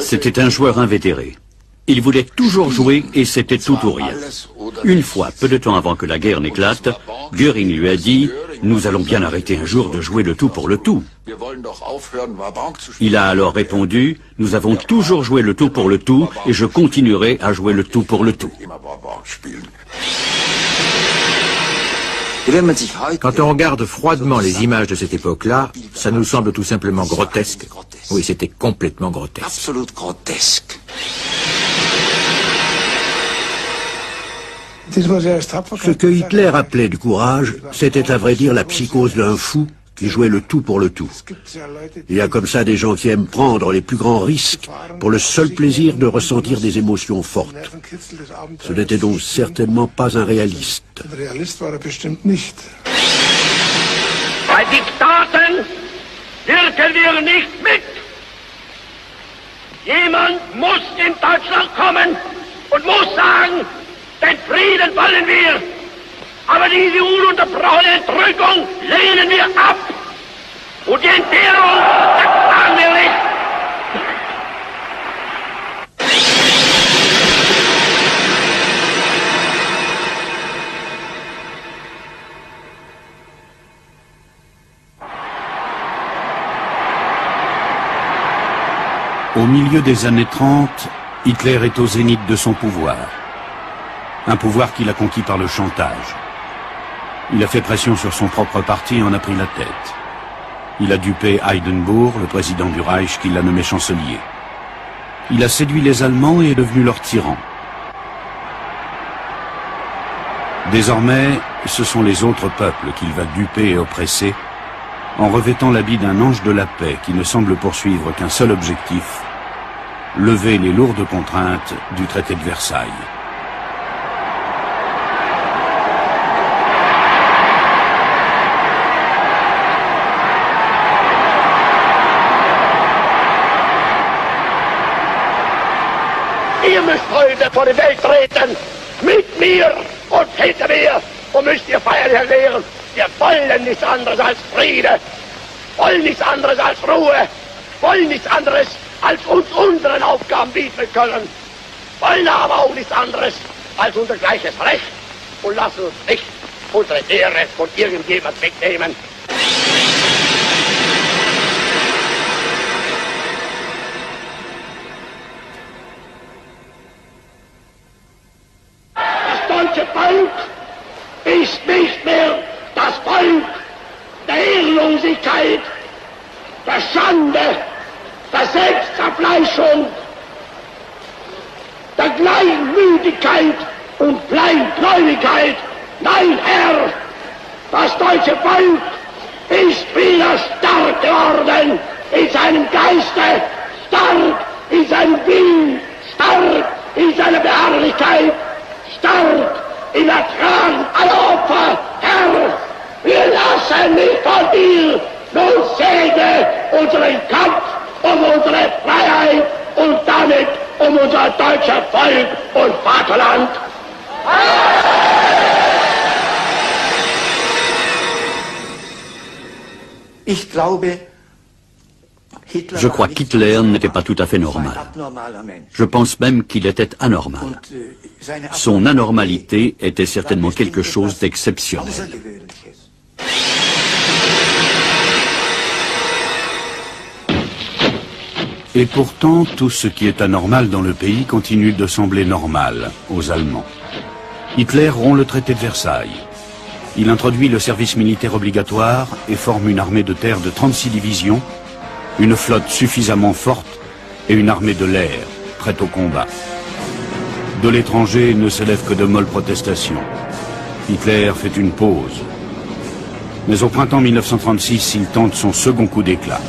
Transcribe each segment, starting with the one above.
C'était un joueur invétéré. Il voulait toujours jouer et c'était tout ou rien. Une fois, peu de temps avant que la guerre n'éclate, Göring lui a dit « Nous allons bien arrêter un jour de jouer le tout pour le tout ». Il a alors répondu « Nous avons toujours joué le tout pour le tout et je continuerai à jouer le tout pour le tout ». Quand on regarde froidement les images de cette époque-là, ça nous semble tout simplement grotesque. Oui, c'était complètement grotesque. Ce que Hitler appelait du courage, c'était à vrai dire la psychose d'un fou qui jouait le tout pour le tout. Il y a comme ça des gens qui aiment prendre les plus grands risques pour le seul plaisir de ressentir des émotions fortes. Ce n'était donc certainement pas un réaliste. Bei Diktaten wirken wir nicht mit. Jemand muss in Deutschland kommen und muss sagen, den Frieden wollen wir, aber diese ununterbrochene Entrückung lehnen wir ab. Und die Entbehrung akzeptieren wir nicht. Au milieu des années 30, Hitler est au zénith de son pouvoir. Un pouvoir qu'il a conquis par le chantage. Il a fait pression sur son propre parti et en a pris la tête. Il a dupé Hindenburg, le président du Reich, qui l'a nommé chancelier. Il a séduit les Allemands et est devenu leur tyran. Désormais, ce sont les autres peuples qu'il va duper et oppresser, en revêtant l'habit d'un ange de la paix qui ne semble poursuivre qu'un seul objectif, lever les lourdes contraintes du traité de Versailles. Ihr müsst heute vor die Welt treten, mit mir und hinter mir, und müsst ihr feierlich erklären, wir wollen nichts anderes als Friede, wollen nichts anderes als Ruhe, wollen nichts anderes als uns unseren Aufgaben widmen können, wollen aber auch nichts anderes als unser gleiches Recht und lassen uns nicht unsere Ehre von irgendjemand wegnehmen. Das deutsche Volk ist nicht mehr das Volk der Ehrlosigkeit, der Schande, der Selbstzerfleischung, der Kleinmütigkeit und Kleingläubigkeit. Nein, Herr, das deutsche Volk ist wieder stark geworden in seinem Geiste, stark in seinem Willen, stark in seiner Beharrlichkeit, stark in Ertragen aller Opfer. Herr, wir lassen nicht von dir, nun säge unseren Kampf um unsere Freiheit und damit um unser deutsches Volk und Vaterland. Je crois qu'Hitler n'était pas tout à fait normal. Je pense même qu'il était anormal. Son anormalité était certainement quelque chose d'exceptionnel. Et pourtant, tout ce qui est anormal dans le pays continue de sembler normal aux Allemands. Hitler rompt le traité de Versailles. Il introduit le service militaire obligatoire et forme une armée de terre de 36 divisions, une flotte suffisamment forte et une armée de l'air, prête au combat. De l'étranger ne s'élèvent que de molles protestations. Hitler fait une pause. Mais au printemps 1936, il tente son second coup d'éclat.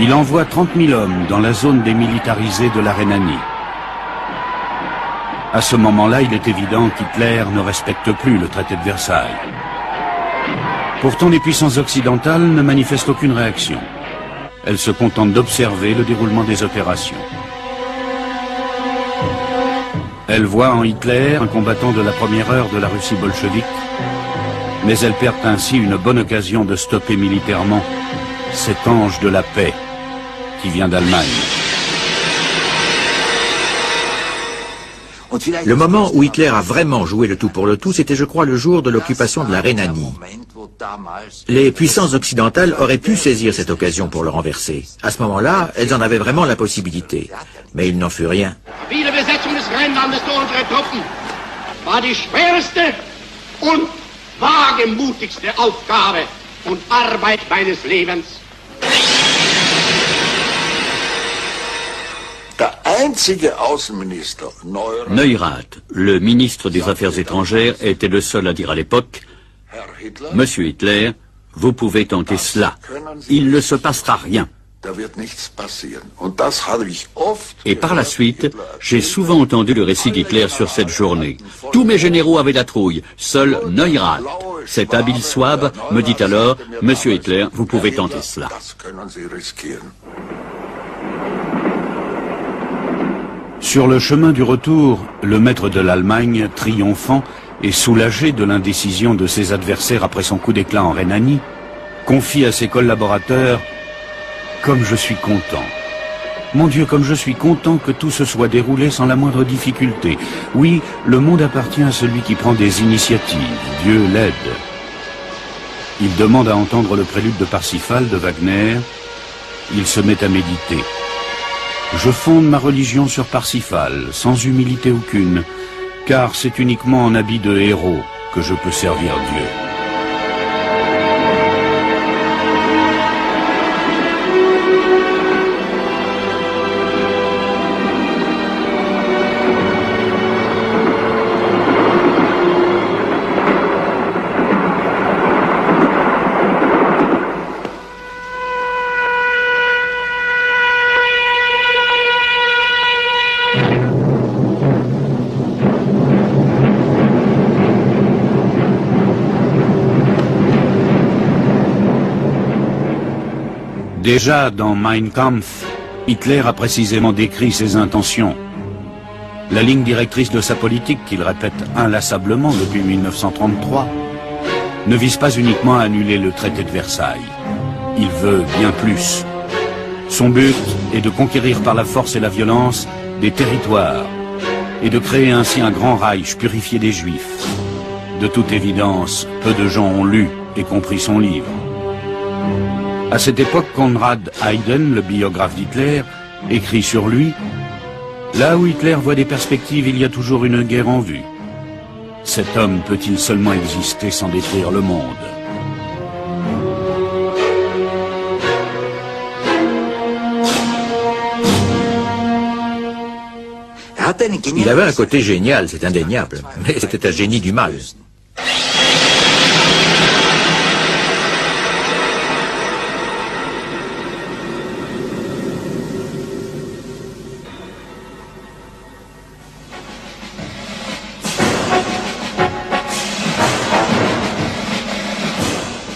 Il envoie 30 000 hommes dans la zone démilitarisée de la Rhénanie. À ce moment-là, il est évident qu'Hitler ne respecte plus le traité de Versailles. Pourtant, les puissances occidentales ne manifestent aucune réaction. Elles se contentent d'observer le déroulement des opérations. Elles voient en Hitler un combattant de la première heure de la Russie bolchevique, mais elles perdent ainsi une bonne occasion de stopper militairement cet ange de la paix qui vient d'Allemagne. Le moment où Hitler a vraiment joué le tout pour le tout, c'était, je crois, le jour de l'occupation de la Rhénanie. Les puissances occidentales auraient pu saisir cette occasion pour le renverser. À ce moment-là, elles en avaient vraiment la possibilité. Mais il n'en fut rien. Neurath, le ministre des Affaires étrangères, était le seul à dire à l'époque « Monsieur Hitler, vous pouvez tenter cela. Il ne se passera rien. » Et par la suite, j'ai souvent entendu le récit d'Hitler sur cette journée. Tous mes généraux avaient la trouille, seul Neurath. Cet habile Souabe me dit alors « Monsieur Hitler, vous pouvez tenter cela. » Sur le chemin du retour, le maître de l'Allemagne, triomphant et soulagé de l'indécision de ses adversaires après son coup d'éclat en Rhénanie, confie à ses collaborateurs « Comme je suis content. Mon Dieu, comme je suis content que tout se soit déroulé sans la moindre difficulté. Oui, le monde appartient à celui qui prend des initiatives. Dieu l'aide. » Il demande à entendre le prélude de Parsifal de Wagner. Il se met à méditer. Je fonde ma religion sur Parsifal, sans humilité aucune, car c'est uniquement en habit de héros que je peux servir Dieu. Déjà dans Mein Kampf, Hitler a précisément décrit ses intentions. La ligne directrice de sa politique, qu'il répète inlassablement depuis 1933, ne vise pas uniquement à annuler le traité de Versailles. Il veut bien plus. Son but est de conquérir par la force et la violence des territoires et de créer ainsi un grand Reich purifié des Juifs. De toute évidence, peu de gens ont lu et compris son livre. À cette époque, Konrad Hayden, le biographe d'Hitler, écrit sur lui « Là où Hitler voit des perspectives, il y a toujours une guerre en vue. Cet homme peut-il seulement exister sans détruire le monde ?» Il avait un côté génial, c'est indéniable, mais c'était un génie du mal.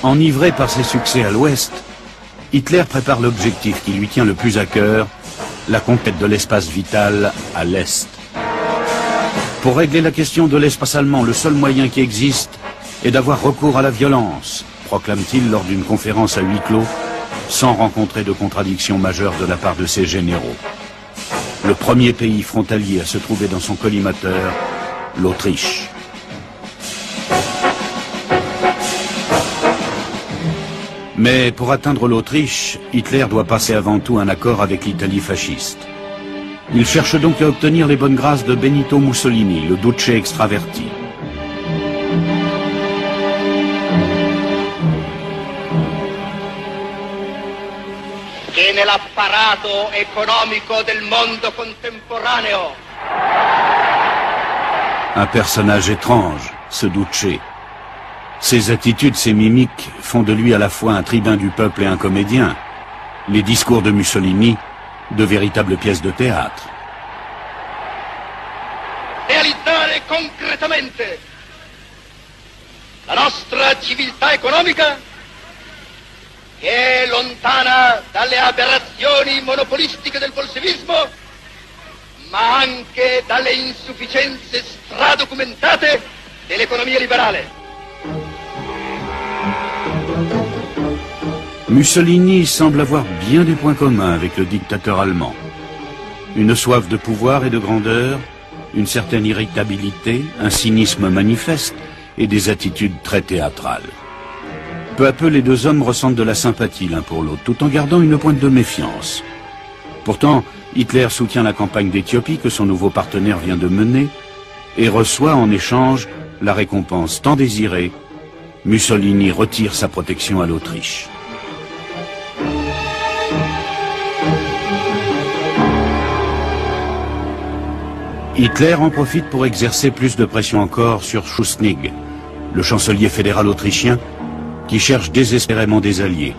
Enivré par ses succès à l'Ouest, Hitler prépare l'objectif qui lui tient le plus à cœur, la conquête de l'espace vital à l'Est. Pour régler la question de l'espace allemand, le seul moyen qui existe est d'avoir recours à la violence, proclame-t-il lors d'une conférence à huis clos, sans rencontrer de contradiction majeure de la part de ses généraux. Le premier pays frontalier à se trouver dans son collimateur, l'Autriche. Mais pour atteindre l'Autriche, Hitler doit passer avant tout un accord avec l'Italie fasciste. Il cherche donc à obtenir les bonnes grâces de Benito Mussolini, le duce extraverti. Che nell'apparato economico del mondo contemporaneo. Un personnage étrange, ce duce. Ses attitudes, ses mimiques font de lui à la fois un tribun du peuple et un comédien. Les discours de Mussolini, de véritables pièces de théâtre. Realizzare concretamente la nostra civiltà economica, che è lontana dalle aberrazioni monopolistiche del bolscevismo, ma anche dalle insufficienze stradocumentate dell'economia liberale. Mussolini semble avoir bien des points communs avec le dictateur allemand. Une soif de pouvoir et de grandeur, une certaine irritabilité, un cynisme manifeste et des attitudes très théâtrales. Peu à peu, les deux hommes ressentent de la sympathie l'un pour l'autre, tout en gardant une pointe de méfiance. Pourtant, Hitler soutient la campagne d'Éthiopie que son nouveau partenaire vient de mener et reçoit en échange la récompense tant désirée. Mussolini retire sa protection à l'Autriche. Hitler en profite pour exercer plus de pression encore sur Schuschnigg, le chancelier fédéral autrichien, qui cherche désespérément des alliés.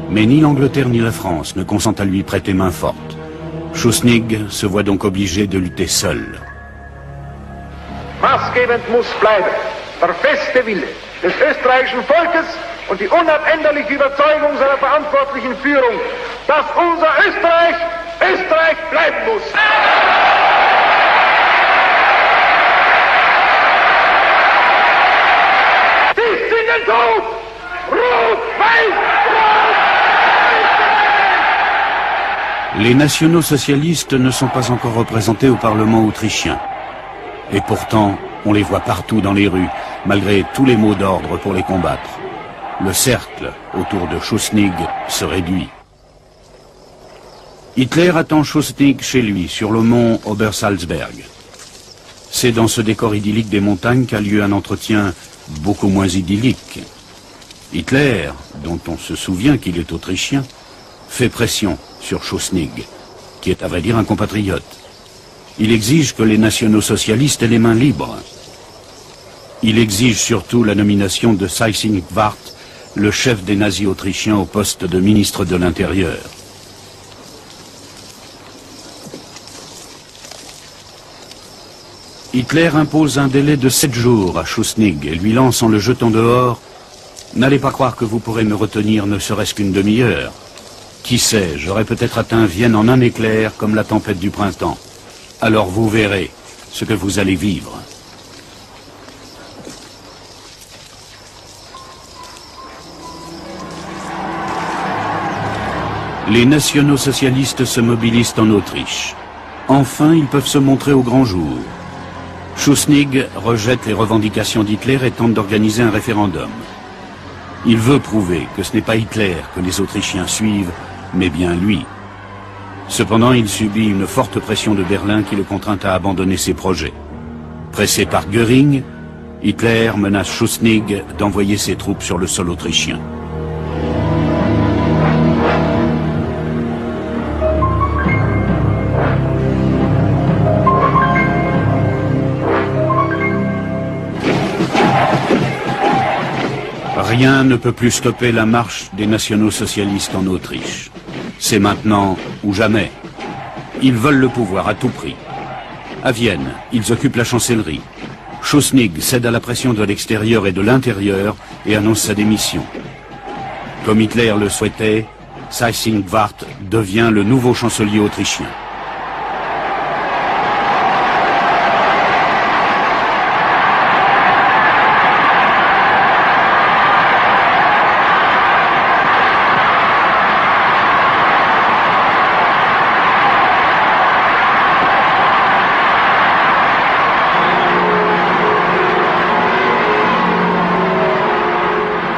Mais ni l'Angleterre ni la France ne consentent à lui prêter main forte. Schuschnigg se voit donc obligé de lutter seul. Maßgebend muss bleiben der feste Wille des österreichischen Volkes und die unabänderliche Überzeugung seiner verantwortlichen Führung, dass unser Österreich Österreich bleiben muss. Les nationaux-socialistes ne sont pas encore représentés au Parlement autrichien. Et pourtant, on les voit partout dans les rues, malgré tous les mots d'ordre pour les combattre. Le cercle autour de Schuschnigg se réduit. Hitler attend Schuschnigg chez lui, sur le mont Obersalzberg. C'est dans ce décor idyllique des montagnes qu'a lieu un entretien beaucoup moins idyllique. Hitler, dont on se souvient qu'il est autrichien, fait pression sur Schuschnigg, qui est à vrai dire un compatriote. Il exige que les nationaux-socialistes aient les mains libres. Il exige surtout la nomination de Seyss-Inquart, le chef des nazis autrichiens, au poste de ministre de l'Intérieur. Hitler impose un délai de 7 jours à Schuschnigg et lui lance en le jetant dehors: « N'allez pas croire que vous pourrez me retenir ne serait-ce qu'une demi-heure. Qui sait, j'aurais peut-être atteint Vienne en un éclair comme la tempête du printemps. Alors vous verrez ce que vous allez vivre. » Les nationaux-socialistes se mobilisent en Autriche. Enfin, ils peuvent se montrer au grand jour. Schuschnigg rejette les revendications d'Hitler et tente d'organiser un référendum. Il veut prouver que ce n'est pas Hitler que les Autrichiens suivent, mais bien lui. Cependant, il subit une forte pression de Berlin qui le contraint à abandonner ses projets. Pressé par Göring, Hitler menace Schuschnigg d'envoyer ses troupes sur le sol autrichien. Rien ne peut plus stopper la marche des nationaux-socialistes en Autriche. C'est maintenant ou jamais. Ils veulent le pouvoir à tout prix. À Vienne, ils occupent la chancellerie. Schuschnigg cède à la pression de l'extérieur et de l'intérieur et annonce sa démission. Comme Hitler le souhaitait, Seyss-Inquart devient le nouveau chancelier autrichien.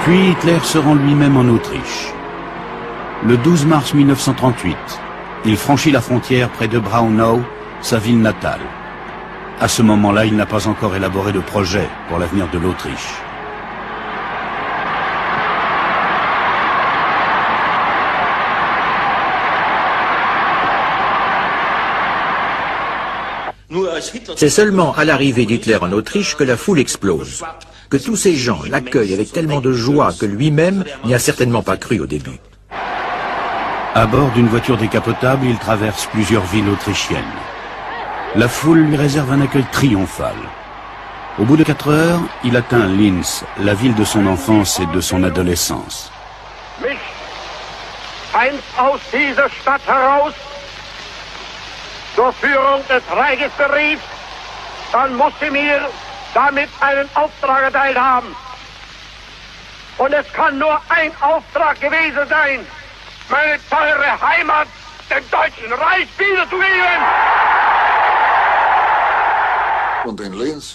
Puis Hitler se rend lui-même en Autriche. Le 12 mars 1938, il franchit la frontière près de Braunau, sa ville natale. À ce moment-là, il n'a pas encore élaboré de projet pour l'avenir de l'Autriche. C'est seulement à l'arrivée d'Hitler en Autriche que la foule explose, que tous ces gens l'accueillent avec tellement de joie que lui-même n'y a certainement pas cru au début. À bord d'une voiture décapotable, il traverse plusieurs villes autrichiennes. La foule lui réserve un accueil triomphal. Au bout de 4 heures, il atteint Linz, la ville de son enfance et de son adolescence. Mich, einst aus dieser Stadt heraus, zur Führung des Reiches berief, dann muss sie mir damit einen Auftrag erteilt haben. Und es kann nur ein Auftrag gewesen sein, meine teure Heimat dem Deutschen Reich wiederzugeben.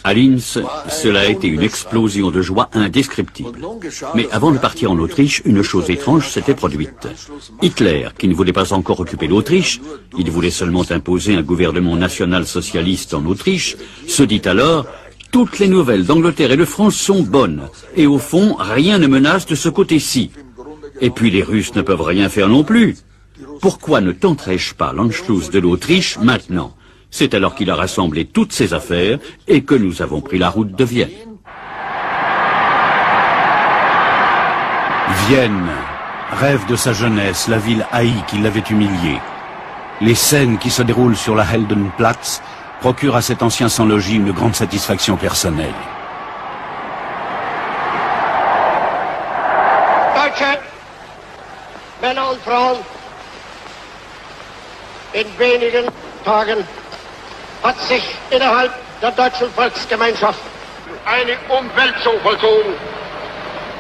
À Linz, cela a été une explosion de joie indescriptible. Mais avant de partir en Autriche, une chose étrange s'était produite. Hitler, qui ne voulait pas encore occuper l'Autriche, il voulait seulement imposer un gouvernement national-socialiste en Autriche, se dit alors « Toutes les nouvelles d'Angleterre et de France sont bonnes, et au fond, rien ne menace de ce côté-ci. Et puis les Russes ne peuvent rien faire non plus. Pourquoi ne tenterais-je pas l'Anschluss de l'Autriche maintenant ?» C'est alors qu'il a rassemblé toutes ses affaires et que nous avons pris la route de Vienne. Vienne, rêve de sa jeunesse, la ville haïe qui l'avait humilié. Les scènes qui se déroulent sur la Heldenplatz procurent à cet ancien sans-logis une grande satisfaction personnelle. Deutsche Männer und Frauen, in wenigen Tagen hat sich innerhalb der deutschen Volksgemeinschaft eine Umwälzung vollzogen,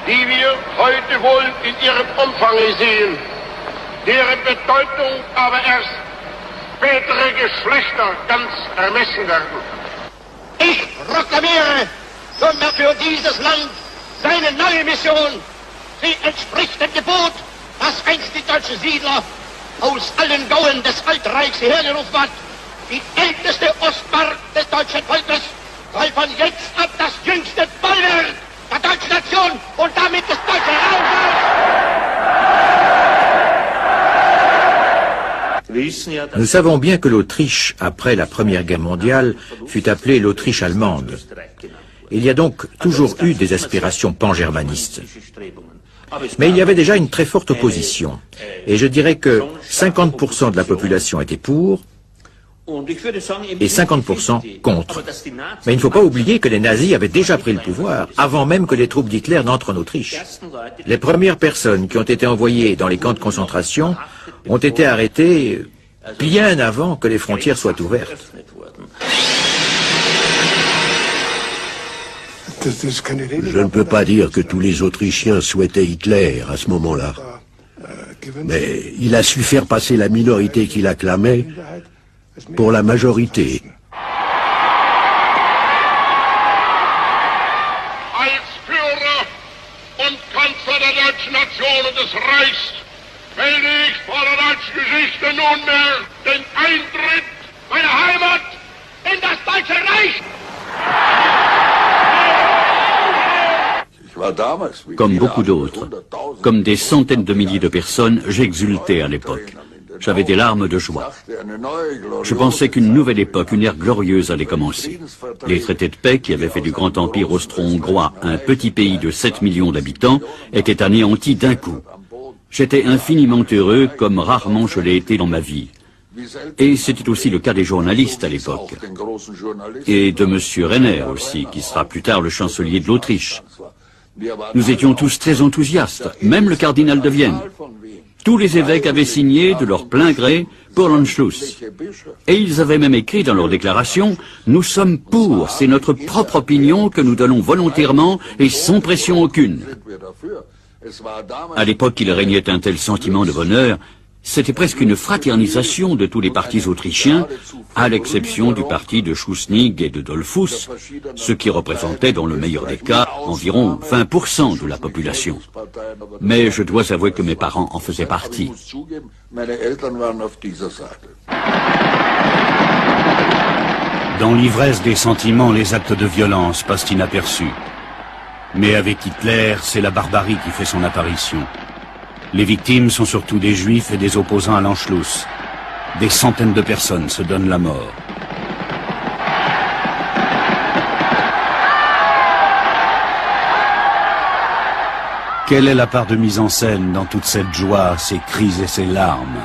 die wir heute wohl in ihrem Umfang sehen, deren Bedeutung aber erst spätere Geschlechter ganz ermessen werden. Ich proklamiere nunmehr für dieses Land seine neue Mission. Sie entspricht dem Gebot, das einst die deutschen Siedler aus allen Gauen des Altreichs hergerufen hat. Die älteste Ostmark des deutschen Volkes soll von jetzt ab das jüngste Bollwerk der deutschen Nation und damit des deutschen Raums sein. Nous savons bien que l'Autriche, après la Première Guerre mondiale, fut appelée l'Autriche allemande. Il y a donc toujours eu des aspirations pan-germanistes. Mais il y avait déjà une très forte opposition. Et je dirais que 50% de la population était pour, et 50% contre. Mais il ne faut pas oublier que les nazis avaient déjà pris le pouvoir, avant même que les troupes d'Hitler n'entrent en Autriche. Les premières personnes qui ont été envoyées dans les camps de concentration ont été arrêtées bien avant que les frontières soient ouvertes. Je ne peux pas dire que tous les Autrichiens souhaitaient Hitler à ce moment-là. Mais il a su faire passer la minorité qui l'acclamait pour la majorité. Als Führer und Kanzler der deutschen Nation und des Reichs melde ich vor der deutschen Geschichte nunmehr den Eintritt meiner Heimat in das Deutsche Reich. Comme beaucoup d'autres, comme des centaines de milliers de personnes, j'exultais à l'époque. J'avais des larmes de joie. Je pensais qu'une nouvelle époque, une ère glorieuse allait commencer. Les traités de paix qui avaient fait du grand empire austro-hongrois un petit pays de 7 millions d'habitants étaient anéantis d'un coup. J'étais infiniment heureux comme rarement je l'ai été dans ma vie. Et c'était aussi le cas des journalistes à l'époque. Et de M. Renner aussi, qui sera plus tard le chancelier de l'Autriche. Nous étions tous très enthousiastes, même le cardinal de Vienne. Tous les évêques avaient signé de leur plein gré pour l'Anschluss. Et ils avaient même écrit dans leur déclaration « Nous sommes pour, c'est notre propre opinion que nous donnons volontairement et sans pression aucune ». À l'époque, il régnait un tel sentiment de bonheur, c'était presque une fraternisation de tous les partis autrichiens, à l'exception du parti de Schuschnigg et de Dollfuss, ce qui représentait dans le meilleur des cas environ 20% de la population. Mais je dois avouer que mes parents en faisaient partie. Dans l'ivresse des sentiments, les actes de violence passent inaperçus. Mais avec Hitler, c'est la barbarie qui fait son apparition. Les victimes sont surtout des juifs et des opposants à l'Anschluss. Des centaines de personnes se donnent la mort. Quelle est la part de mise en scène dans toute cette joie, ces cris et ces larmes?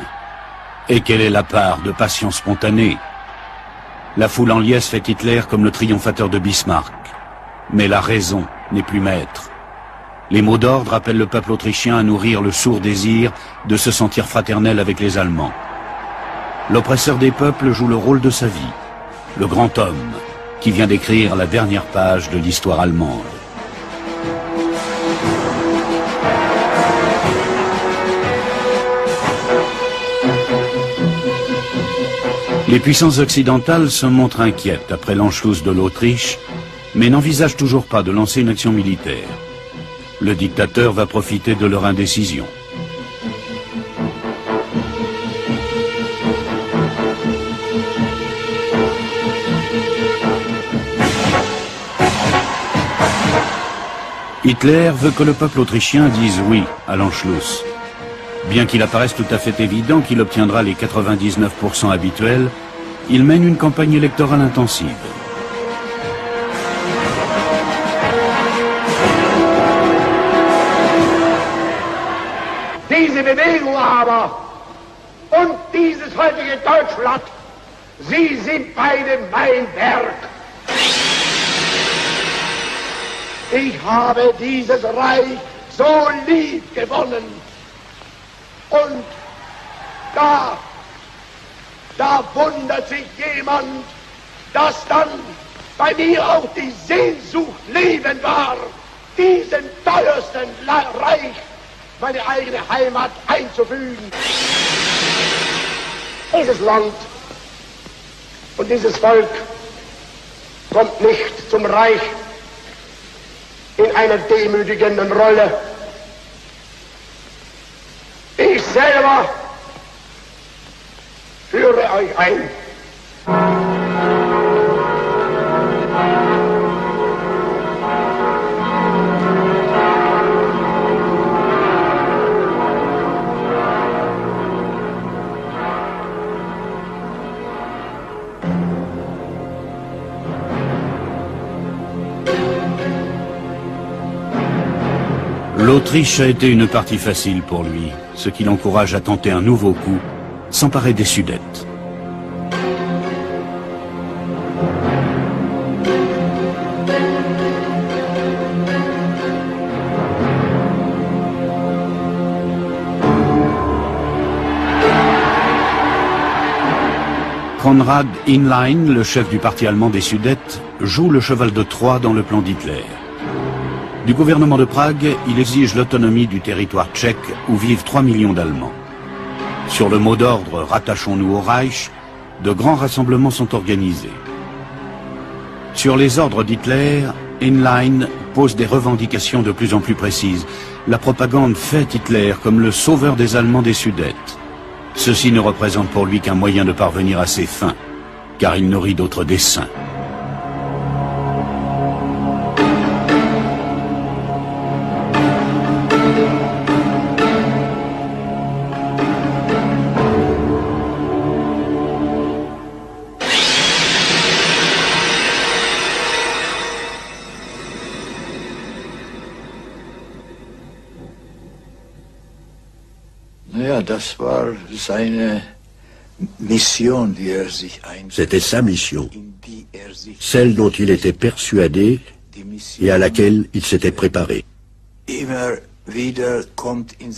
Et quelle est la part de passion spontanée? La foule en liesse fait Hitler comme le triomphateur de Bismarck. Mais la raison n'est plus maître. Les mots d'ordre appellent le peuple autrichien à nourrir le sourd désir de se sentir fraternel avec les Allemands. l'oppresseur des peuples joue le rôle de sa vie, le grand homme qui vient d'écrire la dernière page de l'histoire allemande. Les puissances occidentales se montrent inquiètes après l'Anschluss de l'Autriche, mais n'envisagent toujours pas de lancer une action militaire. Le dictateur va profiter de leur indécision. Hitler veut que le peuple autrichien dise oui à l'Anschluss. Bien qu'il apparaisse tout à fait évident qu'il obtiendra les 99% habituels, il mène une campagne électorale intensive. Diese Bewegung aber und dieses heutige Deutschland, sie sind beide mein Werk. Ich habe dieses Reich so lieb gewonnen. Und da wundert sich jemand, dass dann bei mir auch die Sehnsucht Leben war, diesen teuersten Reich, meine eigene Heimat einzufügen. Dieses Land und dieses Volk kommt nicht zum Reich in einer demütigenden Rolle. Ich selber führe euch ein. L'Autriche a été une partie facile pour lui, ce qui l'encourage à tenter un nouveau coup, s'emparer des Sudètes. Konrad Inlein, le chef du parti allemand des Sudètes, joue le cheval de Troie dans le plan d'Hitler. Du gouvernement de Prague, il exige l'autonomie du territoire tchèque où vivent 3 millions d'Allemands. Sur le mot d'ordre « Rattachons-nous au Reich », de grands rassemblements sont organisés. Sur les ordres d'Hitler, Inlein pose des revendications de plus en plus précises. La propagande fait Hitler comme le sauveur des Allemands des Sudètes. Ceci ne représente pour lui qu'un moyen de parvenir à ses fins, car il nourrit d'autres desseins. C'était sa mission, celle dont il était persuadé et à laquelle il s'était préparé. Et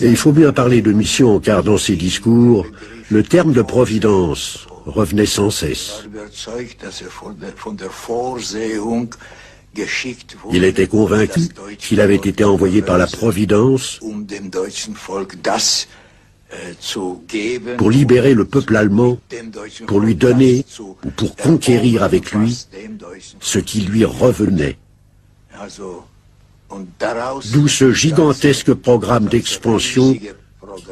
il faut bien parler de mission, car dans ses discours, le terme de providence revenait sans cesse. Il était convaincu qu'il avait été envoyé par la Providence pour libérer le peuple allemand, pour lui donner ou pour conquérir avec lui ce qui lui revenait. D'où ce gigantesque programme d'expansion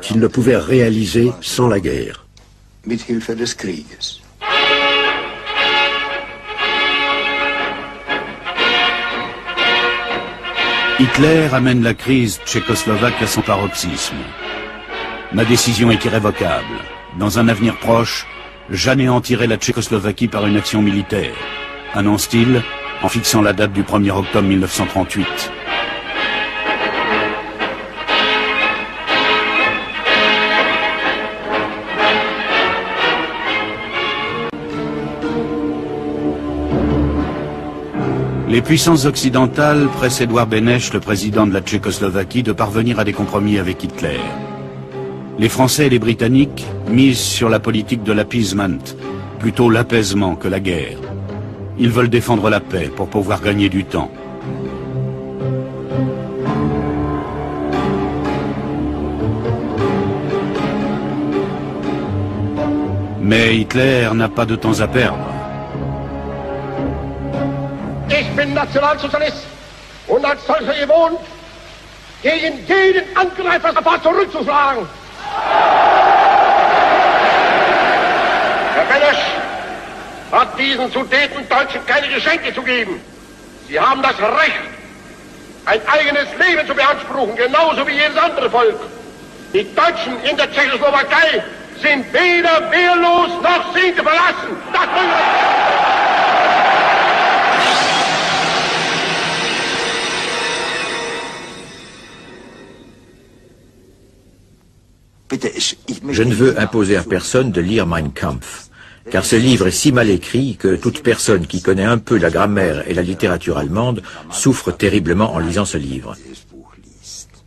qu'il ne pouvait réaliser sans la guerre. Hitler amène la crise tchécoslovaque à son paroxysme. Ma décision est irrévocable. Dans un avenir proche, j'anéantirai la Tchécoslovaquie par une action militaire, annonce-t-il en fixant la date du 1er octobre 1938. Les puissances occidentales pressent Édouard Beneš, le président de la Tchécoslovaquie, de parvenir à des compromis avec Hitler. Les Français et les Britanniques misent sur la politique de l'appeasement, plutôt l'apaisement que la guerre. Ils veulent défendre la paix pour pouvoir gagner du temps. Mais Hitler n'a pas de temps à perdre. Ich bin Nationalsozialist und als solcher gewohnt, gegen jeden Angreifer sofort zurückzuschlagen. Herr Benesch hat diesen Sudetendeutschen keine Geschenke zu geben. Sie haben das Recht, ein eigenes Leben zu beanspruchen, genauso wie jedes andere Volk. Die Deutschen in der Tschechoslowakei sind weder wehrlos noch sind sie verlassen. Das wollen wir. Je ne veux imposer à personne de lire Mein Kampf, car ce livre est si mal écrit que toute personne qui connaît un peu la grammaire et la littérature allemande souffre terriblement en lisant ce livre.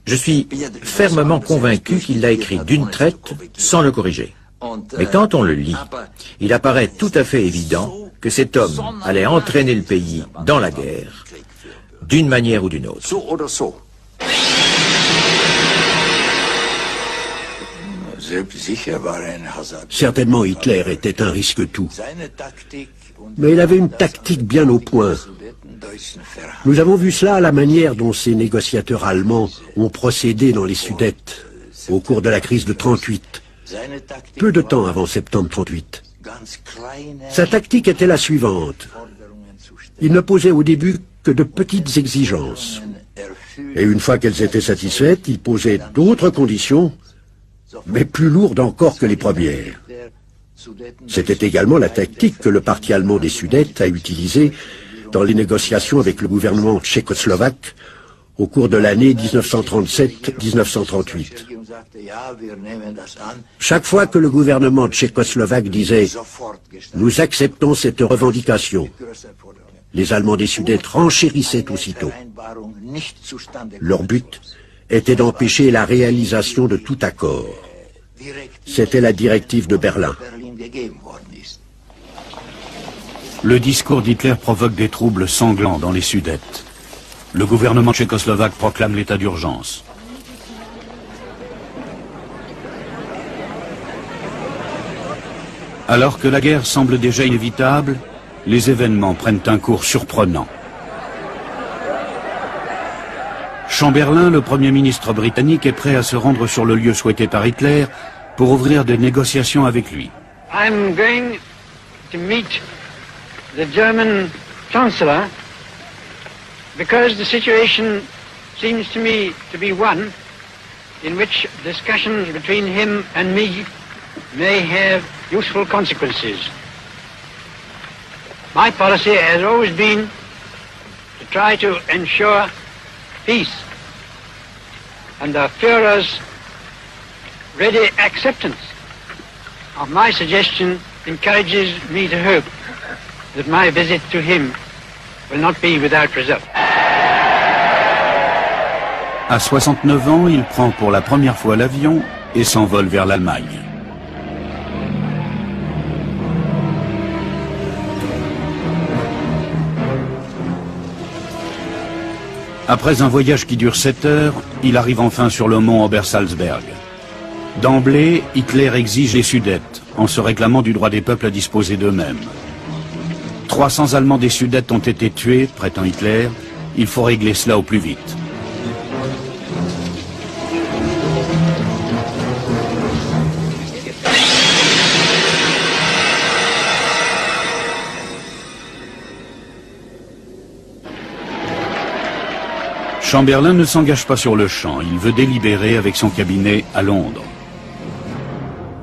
Je suis fermement convaincu qu'il l'a écrit d'une traite sans le corriger. Mais quand on le lit, il apparaît tout à fait évident que cet homme allait entraîner le pays dans la guerre, d'une manière ou d'une autre. Certainement Hitler était un risque-tout. Mais il avait une tactique bien au point. Nous avons vu cela à la manière dont ces négociateurs allemands ont procédé dans les Sudètes au cours de la crise de 38, peu de temps avant septembre 38. Sa tactique était la suivante. Il ne posait au début que de petites exigences. Et une fois qu'elles étaient satisfaites, il posait d'autres conditions, mais plus lourdes encore que les premières. C'était également la tactique que le parti allemand des Sudètes a utilisée dans les négociations avec le gouvernement tchécoslovaque au cours de l'année 1937-1938. Chaque fois que le gouvernement tchécoslovaque disait « Nous acceptons cette revendication », les Allemands des Sudètes renchérissaient aussitôt. Leur but était d'empêcher la réalisation de tout accord. C'était la directive de Berlin. Le discours d'Hitler provoque des troubles sanglants dans les Sudètes. Le gouvernement tchécoslovaque proclame l'état d'urgence. Alors que la guerre semble déjà inévitable, les événements prennent un cours surprenant. Chamberlain, le Premier ministre britannique, est prêt à se rendre sur le lieu souhaité par Hitler pour ouvrir des négociations avec lui. I'm going to meet the German Chancellor because the situation seems to me to be one in which discussions between him and me may have useful consequences. My policy has always been to try to ensure peace, and the Führer's ready acceptance of my suggestion encourages me to hope that my visit to him will not be without result. À 69 ans, il prend pour la première fois l'avion et s'envole vers l'Allemagne. Après un voyage qui dure 7 heures, il arrive enfin sur le mont Obersalzberg. D'emblée, Hitler exige les Sudètes, en se réclamant du droit des peuples à disposer d'eux-mêmes. 300 Allemands des Sudètes ont été tués, prétend Hitler. Il faut régler cela au plus vite. Chamberlain ne s'engage pas sur le champ, il veut délibérer avec son cabinet à Londres.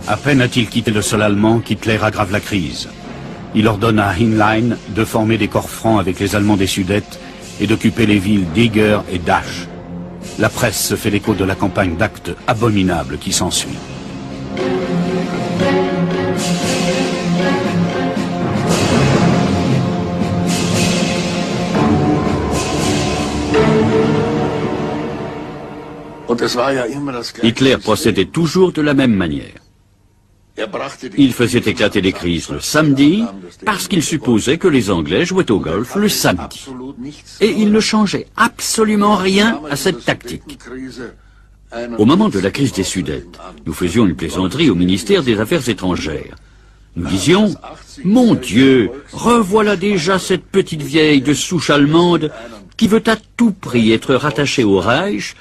À peine a-t-il quitté le sol allemand qu'Hitler aggrave la crise. Il ordonne à Heinlein de former des corps francs avec les Allemands des Sudètes et d'occuper les villes d'Eger et d'Asch. La presse se fait l'écho de la campagne d'actes abominables qui s'ensuit. Hitler procédait toujours de la même manière. Il faisait éclater les crises le samedi parce qu'il supposait que les Anglais jouaient au golf le samedi. Et il ne changeait absolument rien à cette tactique. Au moment de la crise des Sudètes, nous faisions une plaisanterie au ministère des Affaires étrangères. Nous disions, « Mon Dieu, revoilà déjà cette petite vieille de souche allemande qui veut à tout prix être rattachée au Reich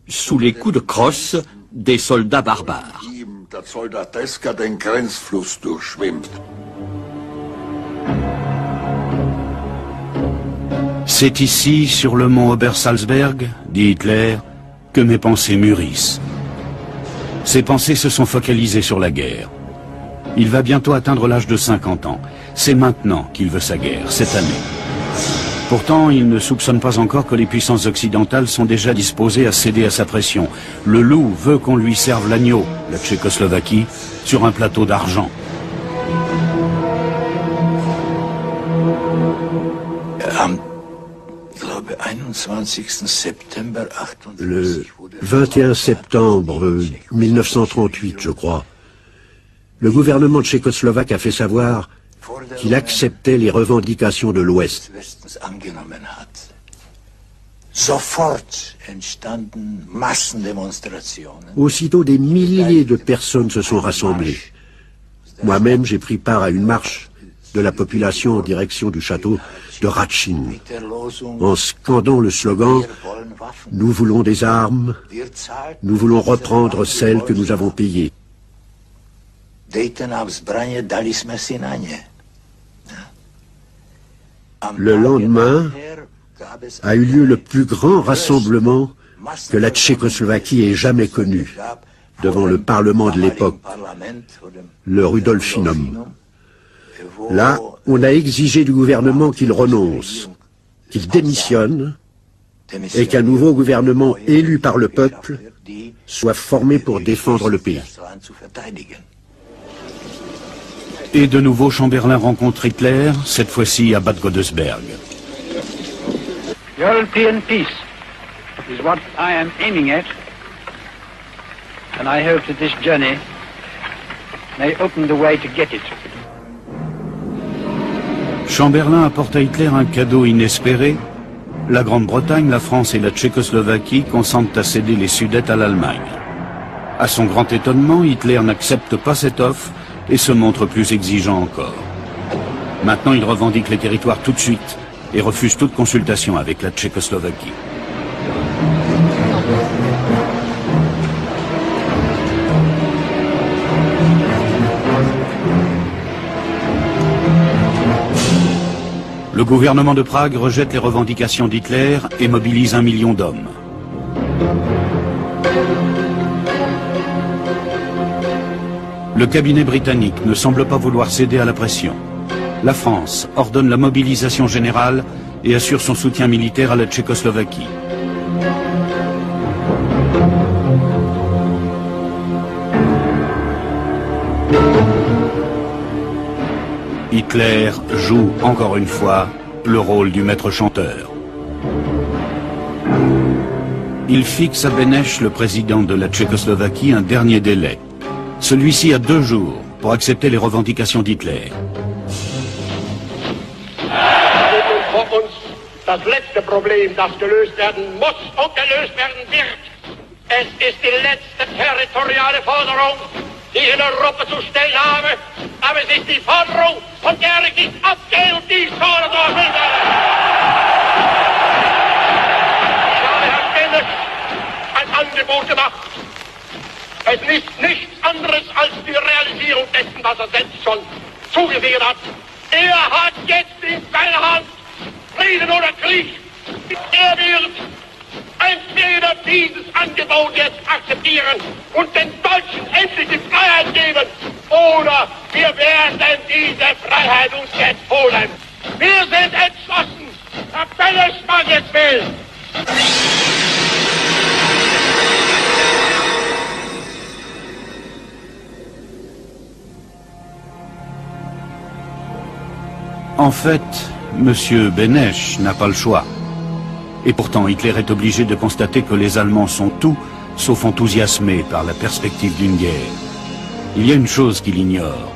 sous les coups de crosse des soldats barbares. » C'est ici, sur le mont Obersalzberg, dit Hitler, que mes pensées mûrissent. Ses pensées se sont focalisées sur la guerre. Il va bientôt atteindre l'âge de 50 ans. C'est maintenant qu'il veut sa guerre, cette année. Pourtant, il ne soupçonne pas encore que les puissances occidentales sont déjà disposées à céder à sa pression. Le loup veut qu'on lui serve l'agneau, la Tchécoslovaquie, sur un plateau d'argent. Le 21 septembre 1938, je crois, le gouvernement tchécoslovaque a fait savoir qu'il acceptait les revendications de l'Ouest. Aussitôt, des milliers de personnes se sont rassemblées. Moi-même, j'ai pris part à une marche de la population en direction du château de Ratchin, en scandant le slogan « Nous voulons des armes, nous voulons reprendre celles que nous avons payées ». Le lendemain a eu lieu le plus grand rassemblement que la Tchécoslovaquie ait jamais connu devant le Parlement de l'époque, le Rudolfinum. Là, on a exigé du gouvernement qu'il renonce, qu'il démissionne et qu'un nouveau gouvernement élu par le peuple soit formé pour défendre le pays. Et de nouveau, Chamberlain rencontre Hitler, cette fois-ci à Bad Godesberg. European peace is what I am aiming at, and I hope that this journey may open the way to get it. Chamberlain apporte à Hitler un cadeau inespéré. La Grande-Bretagne, la France et la Tchécoslovaquie consentent à céder les Sudètes à l'Allemagne. À son grand étonnement, Hitler n'accepte pas cette offre et se montre plus exigeant encore. Maintenant, il revendique les territoires tout de suite et refuse toute consultation avec la Tchécoslovaquie. Le gouvernement de Prague rejette les revendications d'Hitler et mobilise 1 million d'hommes. Le cabinet britannique ne semble pas vouloir céder à la pression. La France ordonne la mobilisation générale et assure son soutien militaire à la Tchécoslovaquie. Hitler joue encore une fois le rôle du maître chanteur. Il fixe à Beneš, le président de la Tchécoslovaquie, un dernier délai. Celui-ci a 2 jours pour accepter les revendications d'Hitler. Das letzte Problem, das gelöst werden muss und gelöst werden wird. Es ist die letzte territoriale Forderung, die ich in Europa zu stellen habe. Aber es ist die Forderung, von der ich nicht abgehe und die ich fordere durch will werden. Ich habe Herrn Beneš ein Angebot gemacht. Es ist nichts anderes als die Realisierung dessen, was er selbst schon zugesichert hat. Er hat jetzt in seiner Hand Frieden oder Krieg. Er wird entweder dieses Angebot jetzt akzeptieren und den Deutschen endlich die Freiheit geben, oder wir werden diese Freiheit uns jetzt holen. Wir sind entschlossen. Herr Beneš mag es will. En fait, M. Beneš n'a pas le choix. Et pourtant, Hitler est obligé de constater que les Allemands sont tout sauf enthousiasmé par la perspective d'une guerre. Il y a une chose qu'il ignore.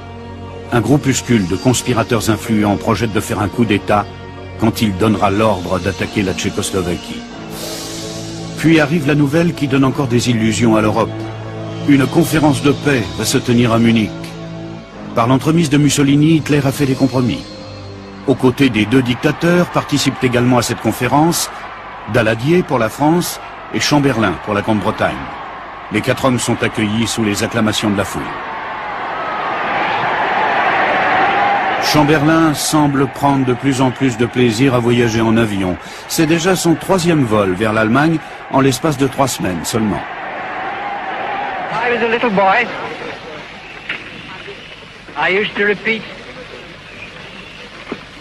Un groupuscule de conspirateurs influents projette de faire un coup d'État quand il donnera l'ordre d'attaquer la Tchécoslovaquie. Puis arrive la nouvelle qui donne encore des illusions à l'Europe. Une conférence de paix va se tenir à Munich. Par l'entremise de Mussolini, Hitler a fait des compromis. Aux côtés des deux dictateurs participent également à cette conférence Daladier pour la France et Chamberlain pour la Grande-Bretagne. Les 4 hommes sont accueillis sous les acclamations de la foule. Chamberlain semble prendre de plus en plus de plaisir à voyager en avion. C'est déjà son 3e vol vers l'Allemagne en l'espace de 3 semaines seulement. I was a little boy. I used to repeat,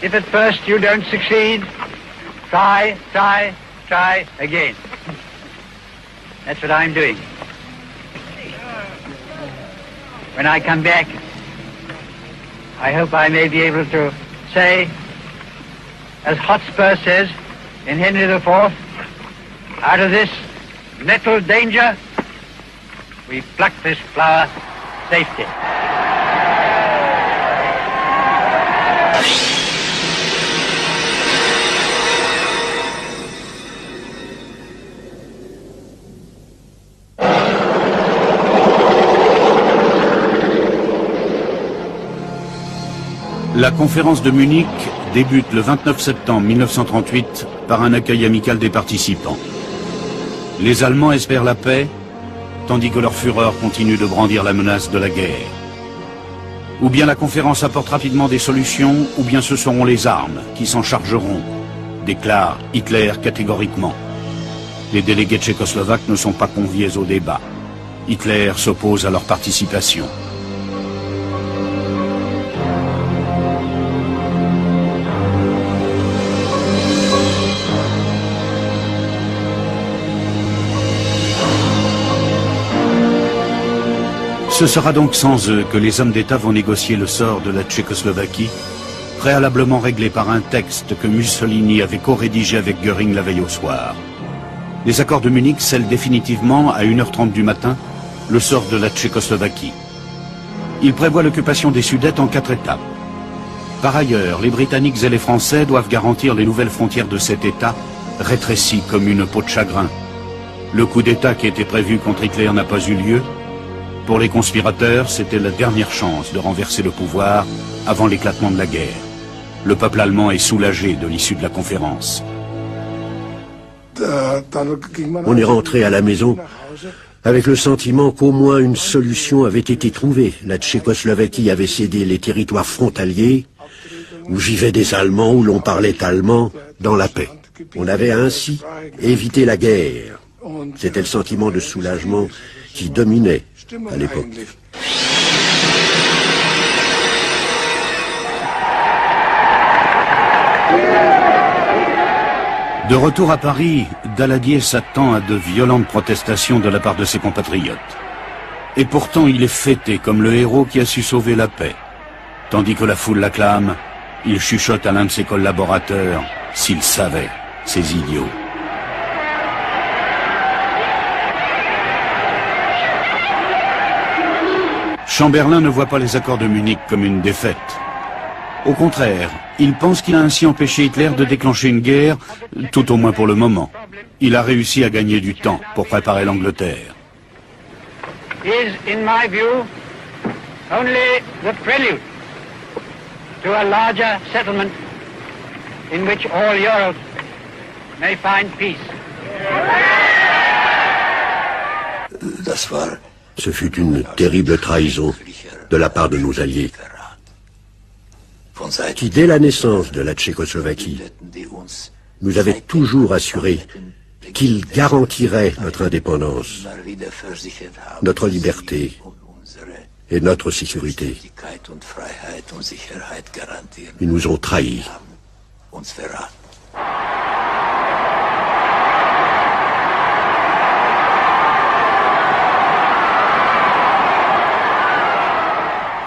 if at first you don't succeed, try, try, try again. That's what I'm doing. When I come back, I hope I may be able to say, as Hotspur says in Henry IV, out of this nettled danger, we pluck this flower safety. La conférence de Munich débute le 29 septembre 1938 par un accueil amical des participants. Les Allemands espèrent la paix, tandis que leur fureur continue de brandir la menace de la guerre. Ou bien la conférence apporte rapidement des solutions, ou bien ce seront les armes qui s'en chargeront, déclare Hitler catégoriquement. Les délégués tchécoslovaques ne sont pas conviés au débat. Hitler s'oppose à leur participation. Ce sera donc sans eux que les hommes d'État vont négocier le sort de la Tchécoslovaquie, préalablement réglé par un texte que Mussolini avait co-rédigé avec Göring la veille au soir. Les accords de Munich scellent définitivement, à 1h30 du matin, le sort de la Tchécoslovaquie. Ils prévoient l'occupation des Sudètes en 4 étapes. Par ailleurs, les Britanniques et les Français doivent garantir les nouvelles frontières de cet État, rétrécies comme une peau de chagrin. Le coup d'État qui était prévu contre Hitler n'a pas eu lieu. Pour les conspirateurs, c'était la dernière chance de renverser le pouvoir avant l'éclatement de la guerre. Le peuple allemand est soulagé de l'issue de la conférence. On est rentré à la maison avec le sentiment qu'au moins une solution avait été trouvée. La Tchécoslovaquie avait cédé les territoires frontaliers, où vivaient des Allemands, où l'on parlait allemand, dans la paix. On avait ainsi évité la guerre. C'était le sentiment de soulagement qui dominait à l'époque. De retour à Paris, Daladier s'attend à de violentes protestations de la part de ses compatriotes. Et pourtant, il est fêté comme le héros qui a su sauver la paix. Tandis que la foule l'acclame, il chuchote à l'un de ses collaborateurs, s'il savait, ces idiots. Chamberlain ne voit pas les accords de Munich comme une défaite. Au contraire, il pense qu'il a ainsi empêché Hitler de déclencher une guerre, tout au moins pour le moment. Il a réussi à gagner du temps pour préparer l'Angleterre. Is, in my view, only the prelude to a larger settlement in which all Europe may find peace. Ce fut une terrible trahison de la part de nos alliés, qui, dès la naissance de la Tchécoslovaquie, nous avaient toujours assuré qu'ils garantiraient notre indépendance, notre liberté et notre sécurité. Ils nous ont trahis.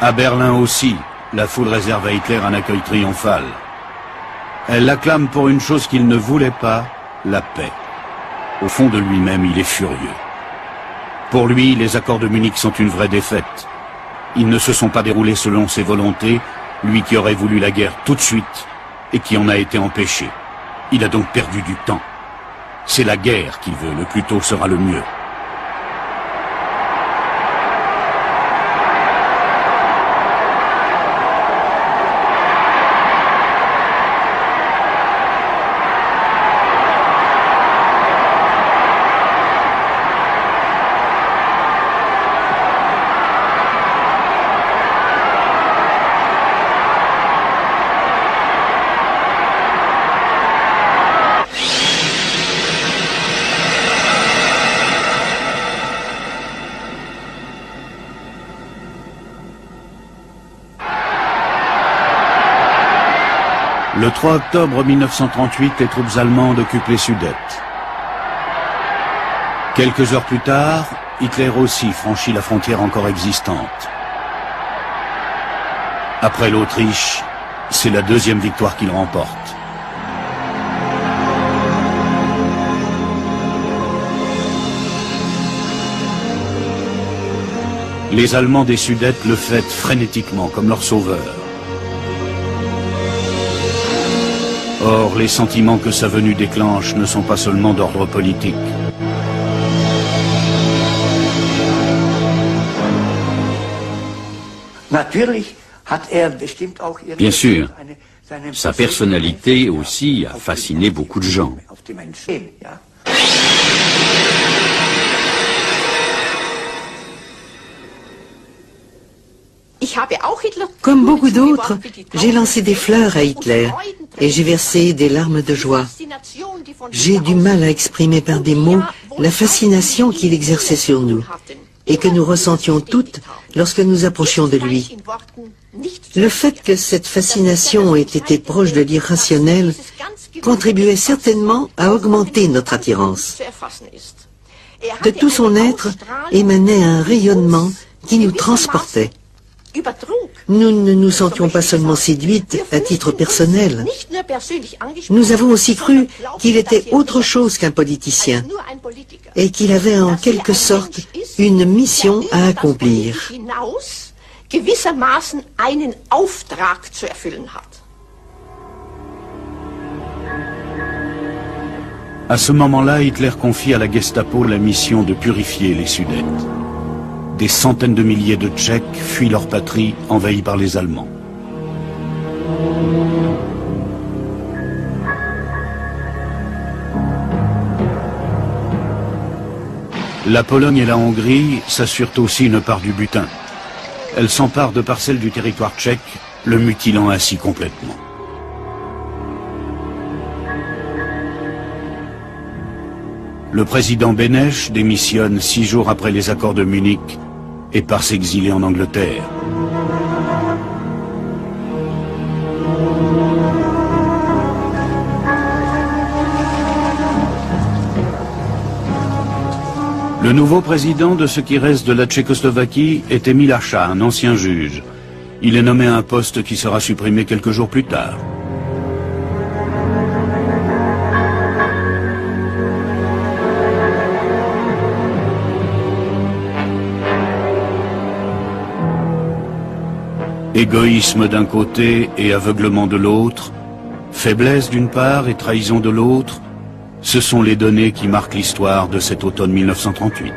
À Berlin aussi, la foule réserve à Hitler un accueil triomphal. Elle l'acclame pour une chose qu'il ne voulait pas, la paix. Au fond de lui-même, il est furieux. Pour lui, les accords de Munich sont une vraie défaite. Ils ne se sont pas déroulés selon ses volontés, lui qui aurait voulu la guerre tout de suite et qui en a été empêché. Il a donc perdu du temps. C'est la guerre qu'il veut, le plus tôt sera le mieux. Le 3 octobre 1938, les troupes allemandes occupent les Sudètes. Quelques heures plus tard, Hitler aussi franchit la frontière encore existante. Après l'Autriche, c'est la deuxième victoire qu'il remporte. Les Allemands des Sudètes le fêtent frénétiquement comme leur sauveur. Or, les sentiments que sa venue déclenche ne sont pas seulement d'ordre politique. Bien sûr, sa personnalité aussi a fasciné beaucoup de gens. Comme beaucoup d'autres, j'ai lancé des fleurs à Hitler et j'ai versé des larmes de joie. J'ai du mal à exprimer par des mots la fascination qu'il exerçait sur nous et que nous ressentions toutes lorsque nous approchions de lui. Le fait que cette fascination ait été proche de l'irrationnel contribuait certainement à augmenter notre attirance. De tout son être émanait un rayonnement qui nous transportait. Nous ne nous sentions pas seulement séduites à titre personnel. Nous avons aussi cru qu'il était autre chose qu'un politicien et qu'il avait en quelque sorte une mission à accomplir. À ce moment-là, Hitler confie à la Gestapo la mission de purifier les Sudètes. Des centaines de milliers de Tchèques fuient leur patrie, envahis par les Allemands. La Pologne et la Hongrie s'assurent aussi une part du butin. Elles s'emparent de parcelles du territoire tchèque, le mutilant ainsi complètement. Le président Beneš démissionne 6 jours après les accords de Munich et part s'exiler en Angleterre. Le nouveau président de ce qui reste de la Tchécoslovaquie est Emil Hácha, un ancien juge. Il est nommé à un poste qui sera supprimé quelques jours plus tard. Égoïsme d'un côté et aveuglement de l'autre, faiblesse d'une part et trahison de l'autre, ce sont les données qui marquent l'histoire de cet automne 1938.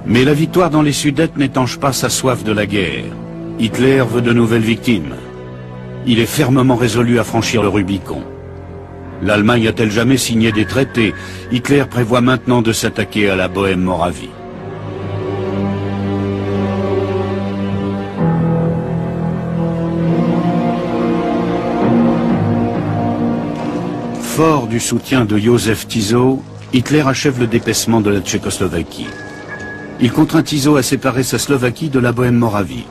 Mais la victoire dans les Sudètes n'étanche pas sa soif de la guerre. Hitler veut de nouvelles victimes. Il est fermement résolu à franchir le Rubicon. L'Allemagne a-t-elle jamais signé des traités? Hitler prévoit maintenant de s'attaquer à la Bohême-Moravie. Fort du soutien de Józef Tiso, Hitler achève le dépaissement de la Tchécoslovaquie. Il contraint Tiso à séparer sa Slovaquie de la Bohême-Moravie.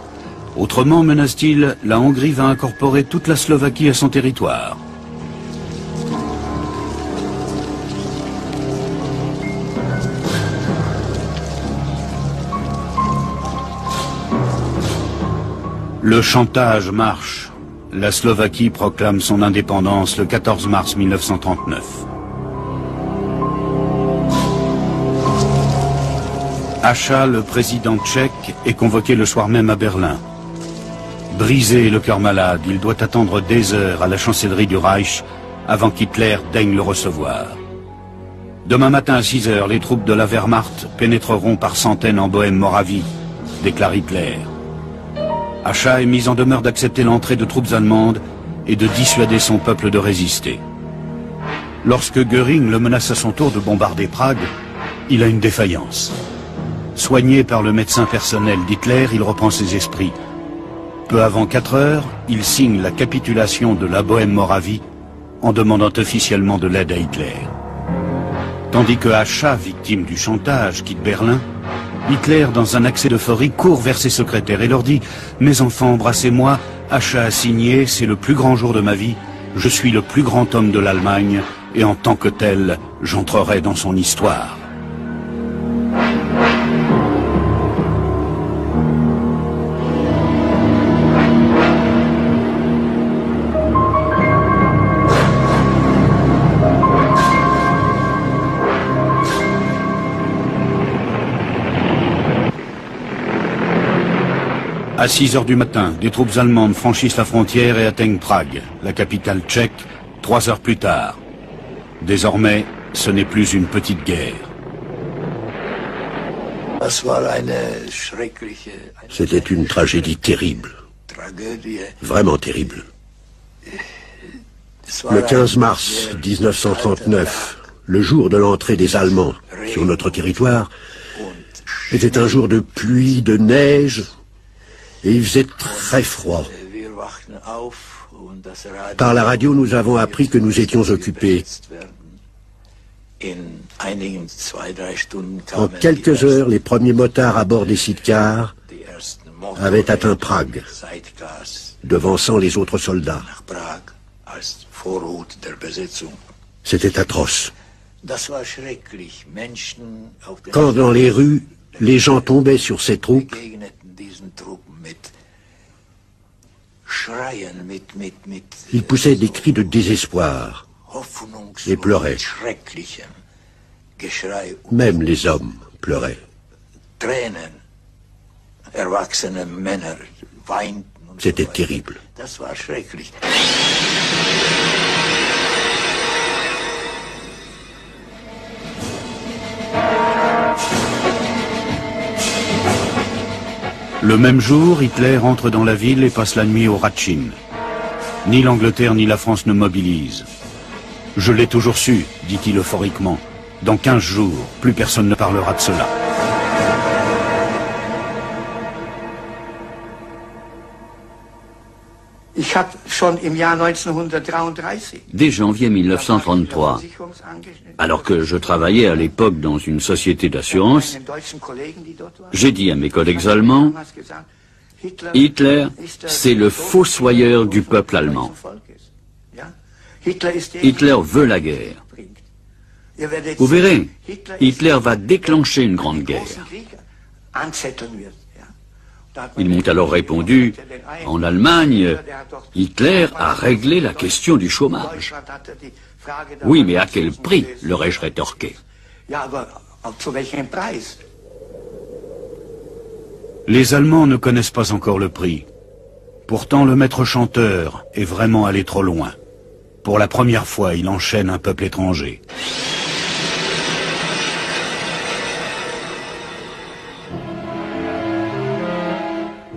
Autrement, menace-t-il, la Hongrie va incorporer toute la Slovaquie à son territoire. Le chantage marche. la Slovaquie proclame son indépendance le 14 mars 1939. Hácha, le président tchèque, est convoqué le soir même à Berlin. Brisé et le cœur malade, il doit attendre des heures à la chancellerie du Reich avant qu'Hitler daigne le recevoir. Demain matin à 6 heures, les troupes de la Wehrmacht pénétreront par centaines en Bohême-Moravie, déclare Hitler. Hácha est mis en demeure d'accepter l'entrée de troupes allemandes et de dissuader son peuple de résister. Lorsque Göring le menace à son tour de bombarder Prague, il a une défaillance. Soigné par le médecin personnel d'Hitler, il reprend ses esprits. Peu avant 4 heures, il signe la capitulation de la Bohême-Moravie en demandant officiellement de l'aide à Hitler. Tandis que Hácha, victime du chantage, quitte Berlin, Hitler, dans un accès d'euphorie, court vers ses secrétaires et leur dit « Mes enfants, embrassez-moi, Hácha a signé, c'est le plus grand jour de ma vie, je suis le plus grand homme de l'Allemagne, et en tant que tel, j'entrerai dans son histoire. » À 6 heures du matin, des troupes allemandes franchissent la frontière et atteignent Prague, la capitale tchèque, 3 heures plus tard. Désormais, ce n'est plus une petite guerre. C'était une tragédie terrible. Vraiment terrible. Le 15 mars 1939, le jour de l'entrée des Allemands sur notre territoire, était un jour de pluie, de neige, et il faisait très froid. Par la radio, nous avons appris que nous étions occupés. En quelques heures, les premiers motards à bord des sidecars avaient atteint Prague, devançant les autres soldats. C'était atroce. Quand dans les rues, les gens tombaient sur ces troupes, ils poussaient des cris de désespoir et pleuraient. Même les hommes pleuraient. C'était terrible. Le même jour, Hitler entre dans la ville et passe la nuit au Ratchin. Ni l'Angleterre ni la France ne mobilisent. « Je l'ai toujours su », dit-il euphoriquement. « Dans 15 jours, plus personne ne parlera de cela. » Dès janvier 1933, alors que je travaillais à l'époque dans une société d'assurance, j'ai dit à mes collègues allemands, Hitler, c'est le fossoyeur du peuple allemand. Hitler veut la guerre. Vous verrez, Hitler va déclencher une grande guerre. Ils m'ont alors répondu, en Allemagne, Hitler a réglé la question du chômage. Oui, mais à quel prix, leur ai-je rétorqué. Les Allemands ne connaissent pas encore le prix. Pourtant, le maître chanteur est vraiment allé trop loin. Pour la première fois, il enchaîne un peuple étranger.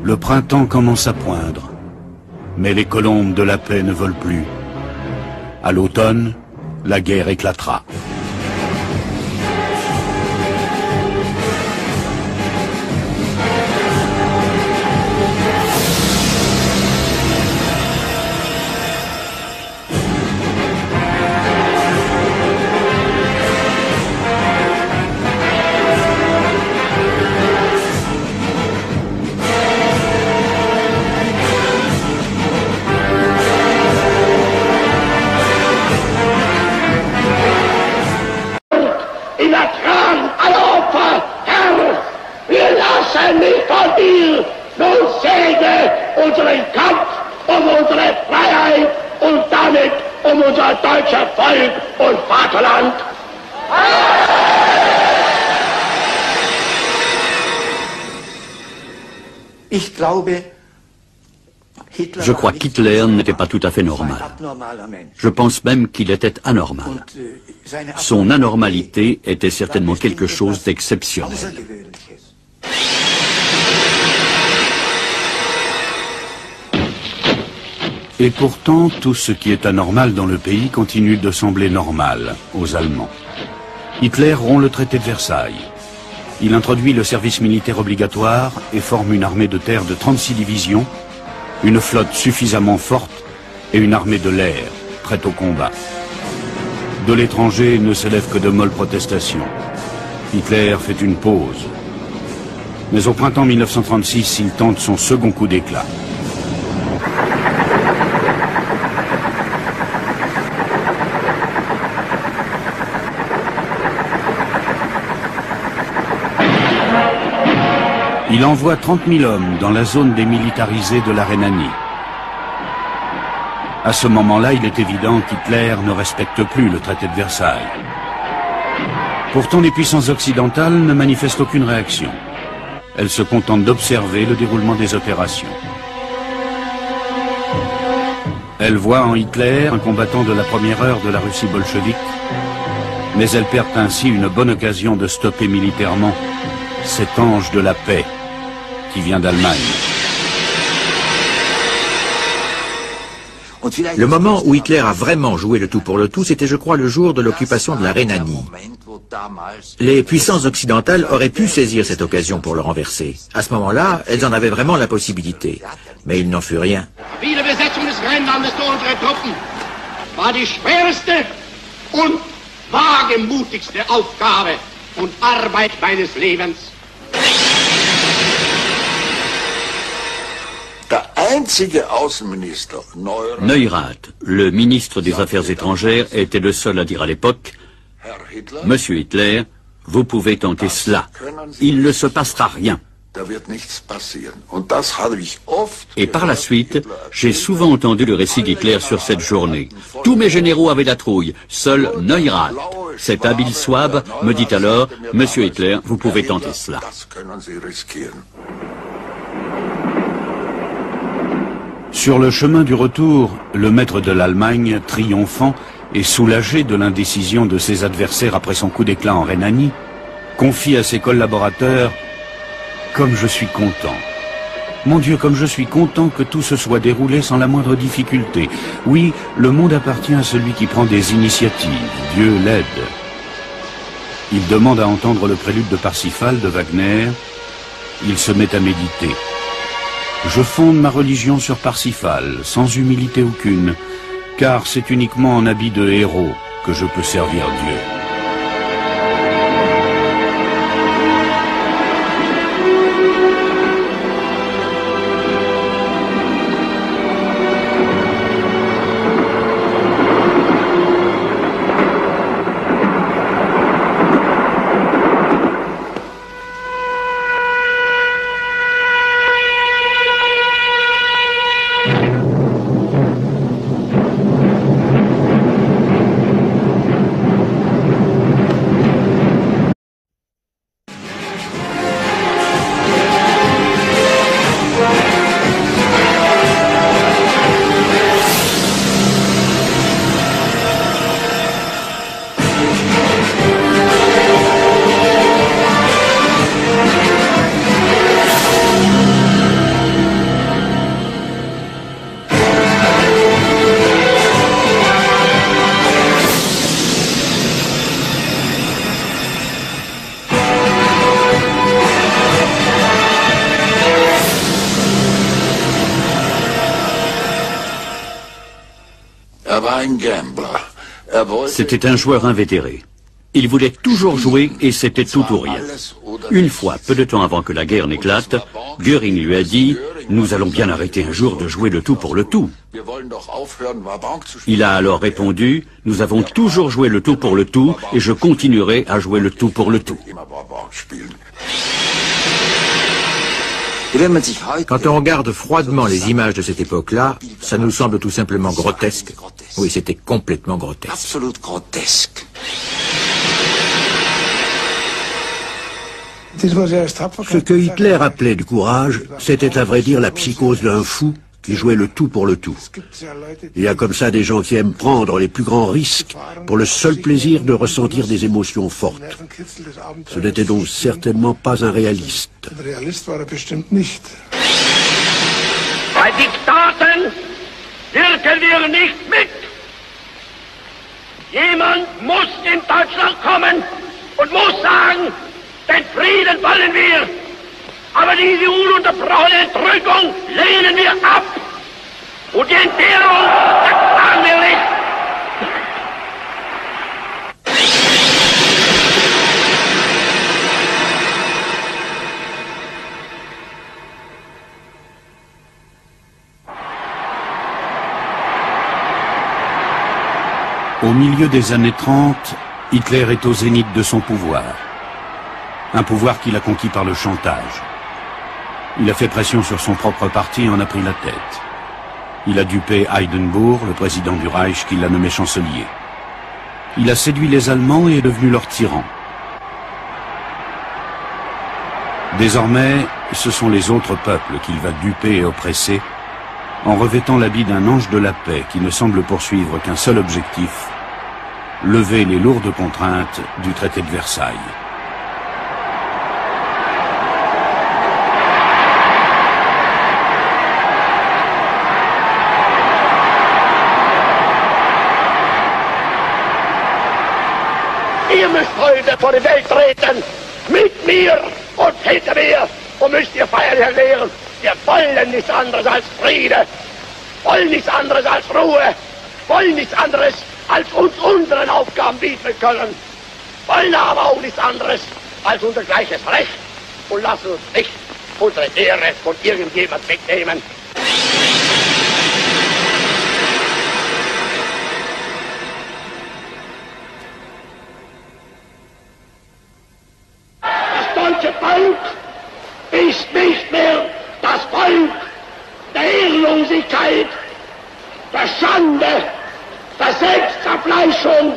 Le printemps commence à poindre, mais les colombes de la paix ne volent plus. À l'automne, la guerre éclatera. unser deutscher Volk und Vaterland. Je crois qu'Hitler n'était pas tout à fait normal. Je pense même qu'il était anormal. Son anormalité était certainement quelque chose d'exceptionnel. Et pourtant, tout ce qui est anormal dans le pays continue de sembler normal aux Allemands. Hitler rompt le traité de Versailles. Il introduit le service militaire obligatoire et forme une armée de terre de 36 divisions, une flotte suffisamment forte et une armée de l'air prête au combat. De l'étranger ne s'élèvent que de molles protestations. Hitler fait une pause. Mais au printemps 1936, il tente son second coup d'éclat. Il envoie 30 000 hommes dans la zone démilitarisée de la Rhénanie. À ce moment-là, il est évident qu'Hitler ne respecte plus le traité de Versailles. Pourtant, les puissances occidentales ne manifestent aucune réaction. Elles se contentent d'observer le déroulement des opérations. Elles voient en Hitler un combattant de la première heure de la Russie bolchevique, mais elles perdent ainsi une bonne occasion de stopper militairement cet ange de la paix qui vient d'Allemagne. Le moment où Hitler a vraiment joué le tout pour le tout, c'était, je crois, le jour de l'occupation de la Rhénanie. Les puissances occidentales auraient pu saisir cette occasion pour le renverser. À ce moment-là, elles en avaient vraiment la possibilité. Mais il n'en fut rien. Die Besetzung des Rheinlandes durch unsere Truppen war die schwerste und wagemutigste Aufgabe und Arbeit meines Lebens. Neurath, le ministre des Affaires étrangères, était le seul à dire à l'époque « Monsieur Hitler, vous pouvez tenter cela. Il ne se passera rien. » Et par la suite, j'ai souvent entendu le récit d'Hitler sur cette journée. Tous mes généraux avaient la trouille, seul Neurath. Cet habile Souabe me dit alors « Monsieur Hitler, vous pouvez tenter cela. » Sur le chemin du retour, le maître de l'Allemagne, triomphant et soulagé de l'indécision de ses adversaires après son coup d'éclat en Rhénanie, confie à ses collaborateurs « Comme je suis content. Mon Dieu, comme je suis content que tout se soit déroulé sans la moindre difficulté. Oui, le monde appartient à celui qui prend des initiatives. Dieu l'aide. » Il demande à entendre le prélude de Parsifal de Wagner. Il se met à méditer. Je fonde ma religion sur Parsifal, sans humilité aucune, car c'est uniquement en habit de héros que je peux servir Dieu. C'était un joueur invétéré. Il voulait toujours jouer et c'était tout ou rien. Une fois, peu de temps avant que la guerre n'éclate, Göring lui a dit « Nous allons bien arrêter un jour de jouer le tout pour le tout ». Il a alors répondu « Nous avons toujours joué le tout pour le tout et je continuerai à jouer le tout pour le tout ». Quand on regarde froidement les images de cette époque-là, ça nous semble tout simplement grotesque. Oui, c'était complètement grotesque. Ce que Hitler appelait du courage, c'était à vrai dire la psychose d'un fou qui jouait le tout pour le tout. Il y a comme ça des gens qui aiment prendre les plus grands risques pour le seul plaisir de ressentir des émotions fortes. Ce n'était donc certainement pas un réaliste. Bei Diktaten wirken wir nicht mit. Jemand muss in Deutschland kommen und muss sagen, den Frieden wollen wir, aber diese ununterbrochene Entrückung lehnen wir ab. Und die Entbehrung ertragen wir nicht. Au milieu des années 30, Hitler est au zénith de son pouvoir. Un pouvoir qu'il a conquis par le chantage. Il a fait pression sur son propre parti et en a pris la tête. Il a dupé Hindenburg, le président du Reich, qui l'a nommé chancelier. Il a séduit les Allemands et est devenu leur tyran. Désormais, ce sont les autres peuples qu'il va duper et oppresser, en revêtant l'habit d'un ange de la paix qui ne semble poursuivre qu'un seul objectif, lever les lourdes contraintes du traité de Versailles. Ihr müsst heute vor die Welt treten, mit mir und hinter mir, und müsst ihr feierlich erklären, wir wollen nichts anderes als Friede, wollen nichts anderes als Ruhe, wollen nichts anderes als uns unseren Aufgaben widmen können, wollen aber auch nichts anderes als unser gleiches Recht und lassen uns nicht unsere Ehre von irgendjemand wegnehmen. Das deutsche Volk ist nicht mehr das Volk der Ehrlosigkeit, der Schande, der Selbstzerfleischung,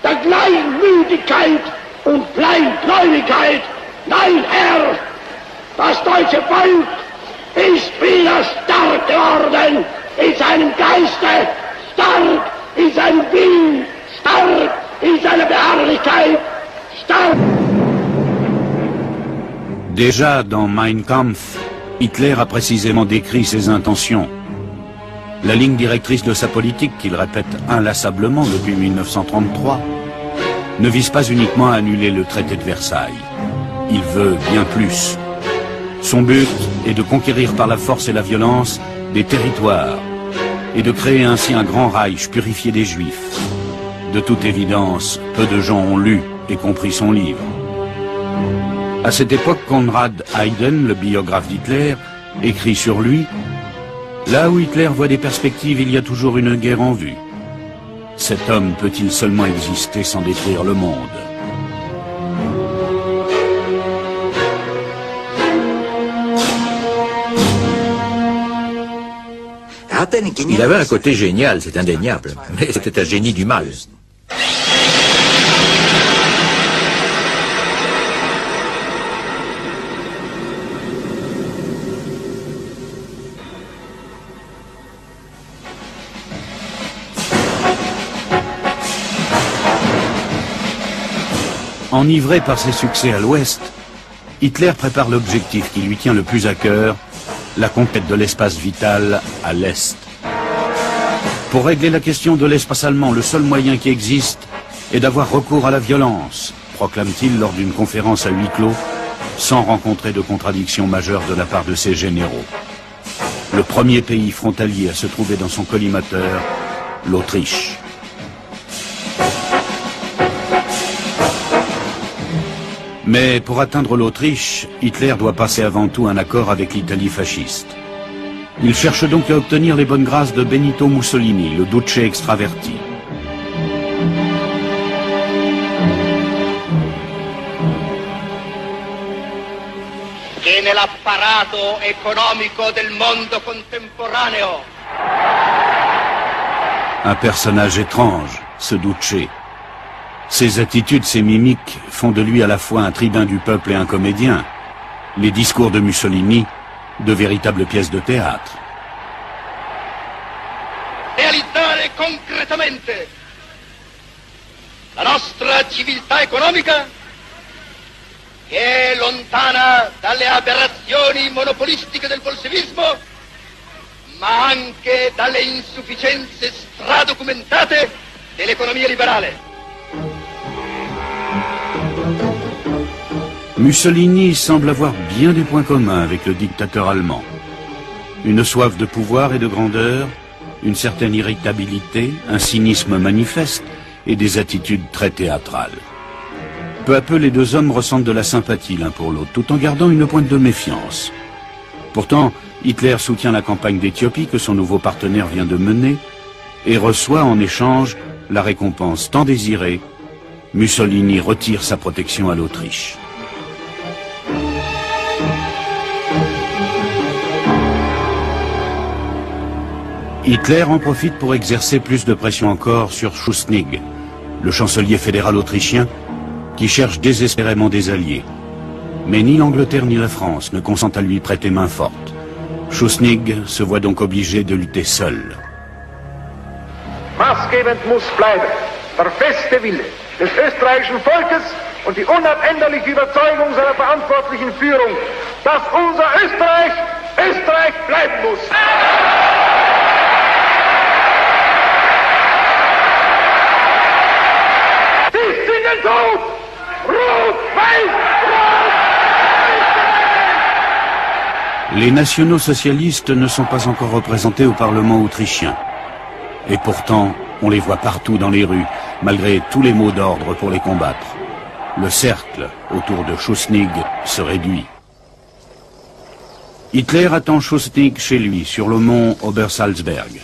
der Kleinmütigkeit und Kleingläubigkeit. Nein, Herr, das deutsche Volk ist wieder stark geworden in seinem Geiste, stark in seinem Willen, stark in seiner Beharrlichkeit, stark. Déjà dans Mein Kampf, Hitler a précisément décrit ses intentions. La ligne directrice de sa politique, qu'il répète inlassablement depuis 1933, ne vise pas uniquement à annuler le traité de Versailles. Il veut bien plus. Son but est de conquérir par la force et la violence des territoires et de créer ainsi un grand Reich purifié des Juifs. De toute évidence, peu de gens ont lu et compris son livre. À cette époque, Konrad Hayden, le biographe d'Hitler, écrit sur lui: là où Hitler voit des perspectives, il y a toujours une guerre en vue. Cet homme peut-il seulement exister sans détruire le monde? Il avait un côté génial, c'est indéniable, mais c'était un génie du mal. Enivré par ses succès à l'Ouest, Hitler prépare l'objectif qui lui tient le plus à cœur, la conquête de l'espace vital à l'Est. Pour régler la question de l'espace allemand, le seul moyen qui existe est d'avoir recours à la violence, proclame-t-il lors d'une conférence à huis clos, sans rencontrer de contradiction majeure de la part de ses généraux. Le premier pays frontalier à se trouver dans son collimateur, l'Autriche. Mais pour atteindre l'Autriche, Hitler doit passer avant tout un accord avec l'Italie fasciste. Il cherche donc à obtenir les bonnes grâces de Benito Mussolini, le duce extraverti. dell'apparato economico del mondo contemporaneo. Un personnage étrange, ce Duce. Ses attitudes, ses mimiques font de lui à la fois un tribun du peuple et un comédien. Les discours de Mussolini, de véritables pièces de théâtre. Realizzare concretamente la nostra civiltà economica, che è lontana dalle aberrazioni monopolistiche del bolscevismo, ma anche dalle insufficienze stradocumentate dell'economia liberale. Mussolini semble avoir bien des points communs avec le dictateur allemand. Une soif de pouvoir et de grandeur, une certaine irritabilité, un cynisme manifeste et des attitudes très théâtrales. Peu à peu, les deux hommes ressentent de la sympathie l'un pour l'autre, tout en gardant une pointe de méfiance. Pourtant, Hitler soutient la campagne d'Éthiopie que son nouveau partenaire vient de mener et reçoit en échange la récompense tant désirée. Mussolini retire sa protection à l'Autriche. Hitler en profite pour exercer plus de pression encore sur Schuschnigg, le chancelier fédéral autrichien, qui cherche désespérément des alliés. Mais ni l'Angleterre ni la France ne consentent à lui prêter main forte. Schuschnigg se voit donc obligé de lutter seul. Maßgebend muss bleiben der feste Wille des österreichischen Volkes und die unabänderliche Überzeugung seiner verantwortlichen Führung, dass unser Österreich Österreich bleiben muss. Les nationaux-socialistes ne sont pas encore représentés au Parlement autrichien. Et pourtant, on les voit partout dans les rues, malgré tous les mots d'ordre pour les combattre. Le cercle autour de Schuschnigg se réduit. Hitler attend Schuschnigg chez lui, sur le mont Obersalzberg.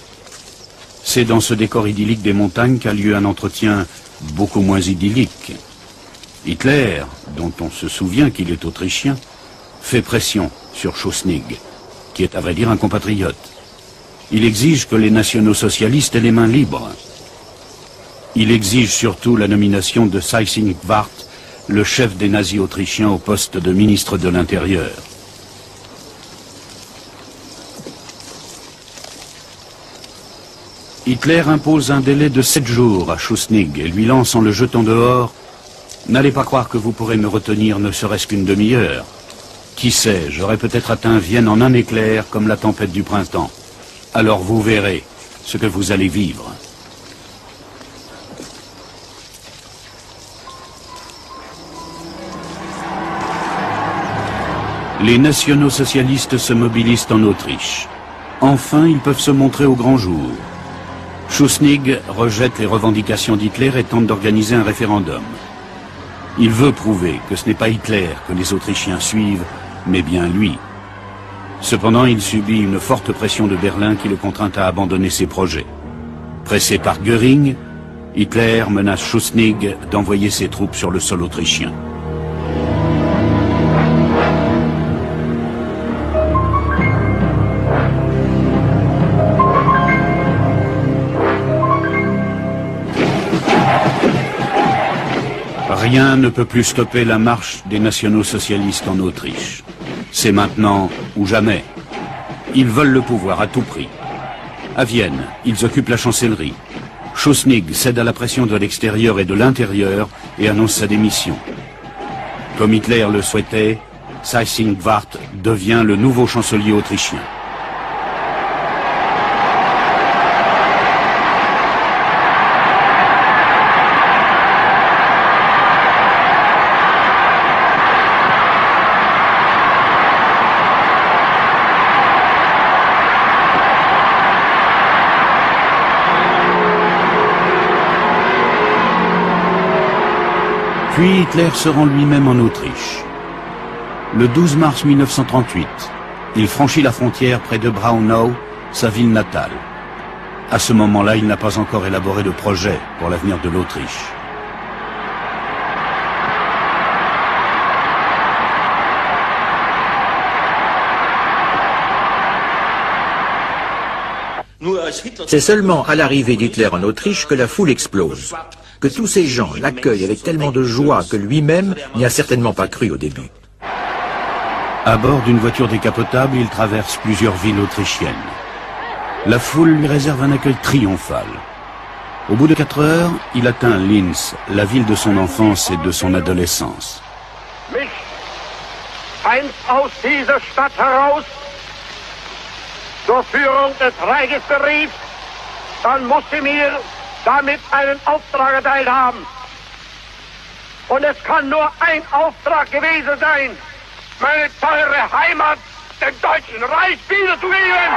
C'est dans ce décor idyllique des montagnes qu'a lieu un entretien beaucoup moins idyllique. Hitler, dont on se souvient qu'il est autrichien, fait pression sur Schuschnigg, qui est à vrai dire un compatriote. Il exige que les nationaux-socialistes aient les mains libres. Il exige surtout la nomination de Seyss-Inquart, le chef des nazis autrichiens, au poste de ministre de l'Intérieur. Hitler impose un délai de 7 jours à Schuschnigg et lui lance en le jetant dehors: « N'allez pas croire que vous pourrez me retenir ne serait-ce qu'une demi-heure. Qui sait, j'aurais peut-être atteint Vienne en un éclair comme la tempête du printemps. Alors vous verrez ce que vous allez vivre. » Les nationaux-socialistes se mobilisent en Autriche. Enfin, ils peuvent se montrer au grand jour. Schuschnigg rejette les revendications d'Hitler et tente d'organiser un référendum. Il veut prouver que ce n'est pas Hitler que les Autrichiens suivent, mais bien lui. Cependant, il subit une forte pression de Berlin qui le contraint à abandonner ses projets. Pressé par Göring, Hitler menace Schuschnigg d'envoyer ses troupes sur le sol autrichien. Rien ne peut plus stopper la marche des nationaux-socialistes en Autriche. C'est maintenant ou jamais. Ils veulent le pouvoir à tout prix. À Vienne, ils occupent la chancellerie. Schuschnigg cède à la pression de l'extérieur et de l'intérieur et annonce sa démission. Comme Hitler le souhaitait, Seyss-Inquart devient le nouveau chancelier autrichien. Puis Hitler se rend lui-même en Autriche. Le 12 mars 1938, il franchit la frontière près de Braunau, sa ville natale. À ce moment-là, il n'a pas encore élaboré de projet pour l'avenir de l'Autriche. C'est seulement à l'arrivée d'Hitler en Autriche que la foule explose, que tous ces gens l'accueillent avec tellement de joie que lui-même n'y a certainement pas cru au début. À bord d'une voiture décapotable, il traverse plusieurs villes autrichiennes. La foule lui réserve un accueil triomphal. Au bout de 4 heures, il atteint Linz, la ville de son enfance et de son adolescence. Mich einst aus dieser Stadt heraus zur Führung des Reiches berief, dann muss sie mir damit einen Auftrag erteilt haben. Und es kann nur ein Auftrag gewesen sein, meine teure Heimat dem Deutschen Reich wiederzugeben.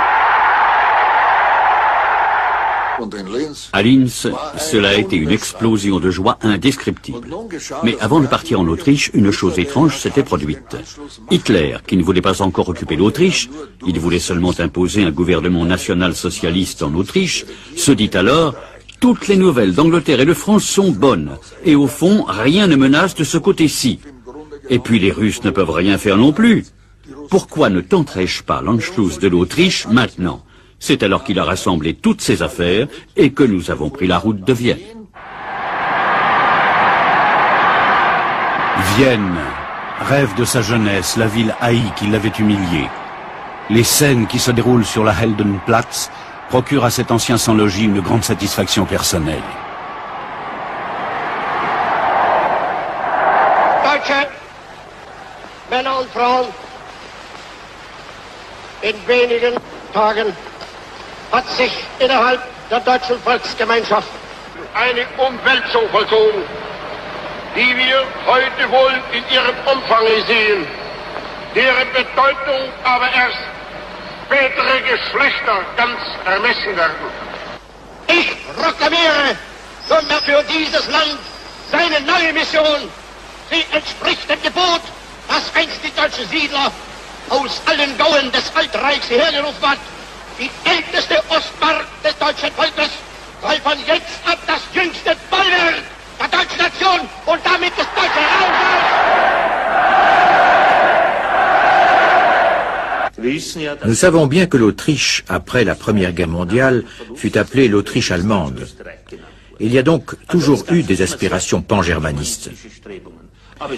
À Linz, cela a été une explosion de joie indescriptible. Mais avant de partir en Autriche, une chose étrange s'était produite. Hitler, qui ne voulait pas encore occuper l'Autriche, il voulait seulement imposer un gouvernement national-socialiste en Autriche, se dit alors « Toutes les nouvelles d'Angleterre et de France sont bonnes, et au fond, rien ne menace de ce côté-ci. Et puis les Russes ne peuvent rien faire non plus. Pourquoi ne tenterais-je pas l'Anschluss de l'Autriche maintenant ?» C'est alors qu'il a rassemblé toutes ses affaires et que nous avons pris la route de Vienne. Vienne, rêve de sa jeunesse, la ville haïe qui l'avait humilié. Les scènes qui se déroulent sur la Heldenplatz procurent à cet ancien sans-logis une grande satisfaction personnelle. Deutsche Männer und Frauen, in wenigen Tagen hat sich innerhalb der deutschen Volksgemeinschaft Eine Umwälzung vollzogen, die wir heute wohl in ihrem Umfang sehen, deren Bedeutung aber erst spätere Geschlechter ganz ermessen werden. Ich proklamiere nunmehr für dieses Land seine neue Mission. Sie entspricht dem Gebot, das einst die deutschen Siedler aus allen Gauen des Altreichs hergerufen hat. Die älteste Ostmark des deutschen Volkes soll von jetzt ab das jüngste Bollwerk der deutschen Nation und damit des deutschen Raums sein. Nous savons bien que l'Autriche, après la Première Guerre mondiale, fut appelée l'Autriche allemande. Il y a donc toujours eu des aspirations pan-germanistes.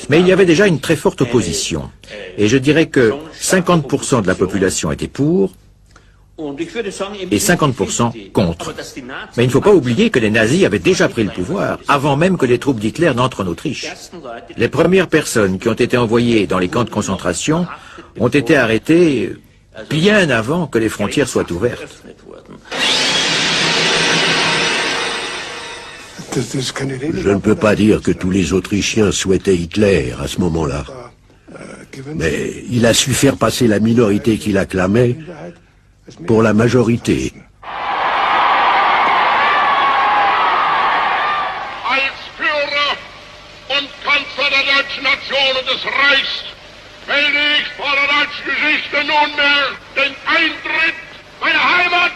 Mais il y avait déjà une très forte opposition. Et je dirais que 50% de la population était pour, et 50% contre. Mais il ne faut pas oublier que les nazis avaient déjà pris le pouvoir, avant même que les troupes d'Hitler n'entrent en Autriche. Les premières personnes qui ont été envoyées dans les camps de concentration ont été arrêtées bien avant que les frontières soient ouvertes. Je ne peux pas dire que tous les Autrichiens souhaitaient Hitler à ce moment-là. Mais il a su faire passer la minorité qui l'acclamait pour la majorité. Als Führer und Kanzler der deutschen Nation und des Reichs melde ich vor der deutschen Geschichte nunmehr den Eintritt meiner Heimat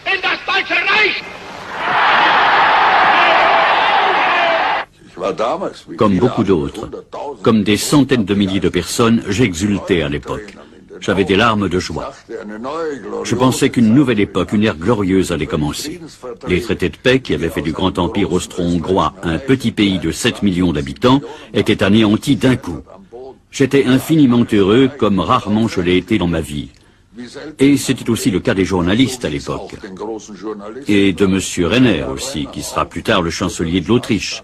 in das Deutsche Reich. Comme beaucoup d'autres, comme des centaines de milliers de personnes, j'exultais à l'époque. J'avais des larmes de joie. Je pensais qu'une nouvelle époque, une ère glorieuse allait commencer. Les traités de paix qui avaient fait du grand empire austro-hongrois un petit pays de 7 millions d'habitants étaient anéantis d'un coup. J'étais infiniment heureux comme rarement je l'ai été dans ma vie. Et c'était aussi le cas des journalistes à l'époque. Et de M. Renner aussi, qui sera plus tard le chancelier de l'Autriche.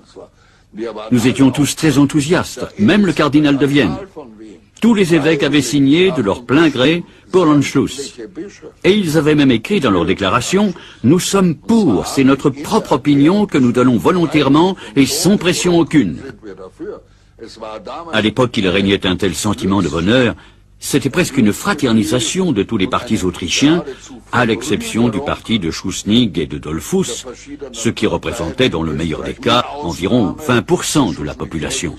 Nous étions tous très enthousiastes, même le cardinal de Vienne. Tous les évêques avaient signé de leur plein gré pour l'Anschluss. Et ils avaient même écrit dans leur déclaration « Nous sommes pour, c'est notre propre opinion que nous donnons volontairement et sans pression aucune ». À l'époque, il régnait un tel sentiment de bonheur, c'était presque une fraternisation de tous les partis autrichiens, à l'exception du parti de Schuschnigg et de Dollfuss, ce qui représentait dans le meilleur des cas environ 20% de la population.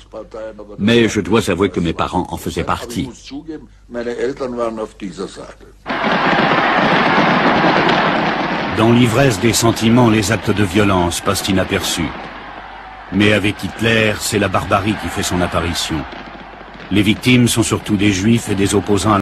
Mais je dois avouer que mes parents en faisaient partie. Dans l'ivresse des sentiments, les actes de violence passent inaperçus. Mais avec Hitler, c'est la barbarie qui fait son apparition. Les victimes sont surtout des juifs et des opposants à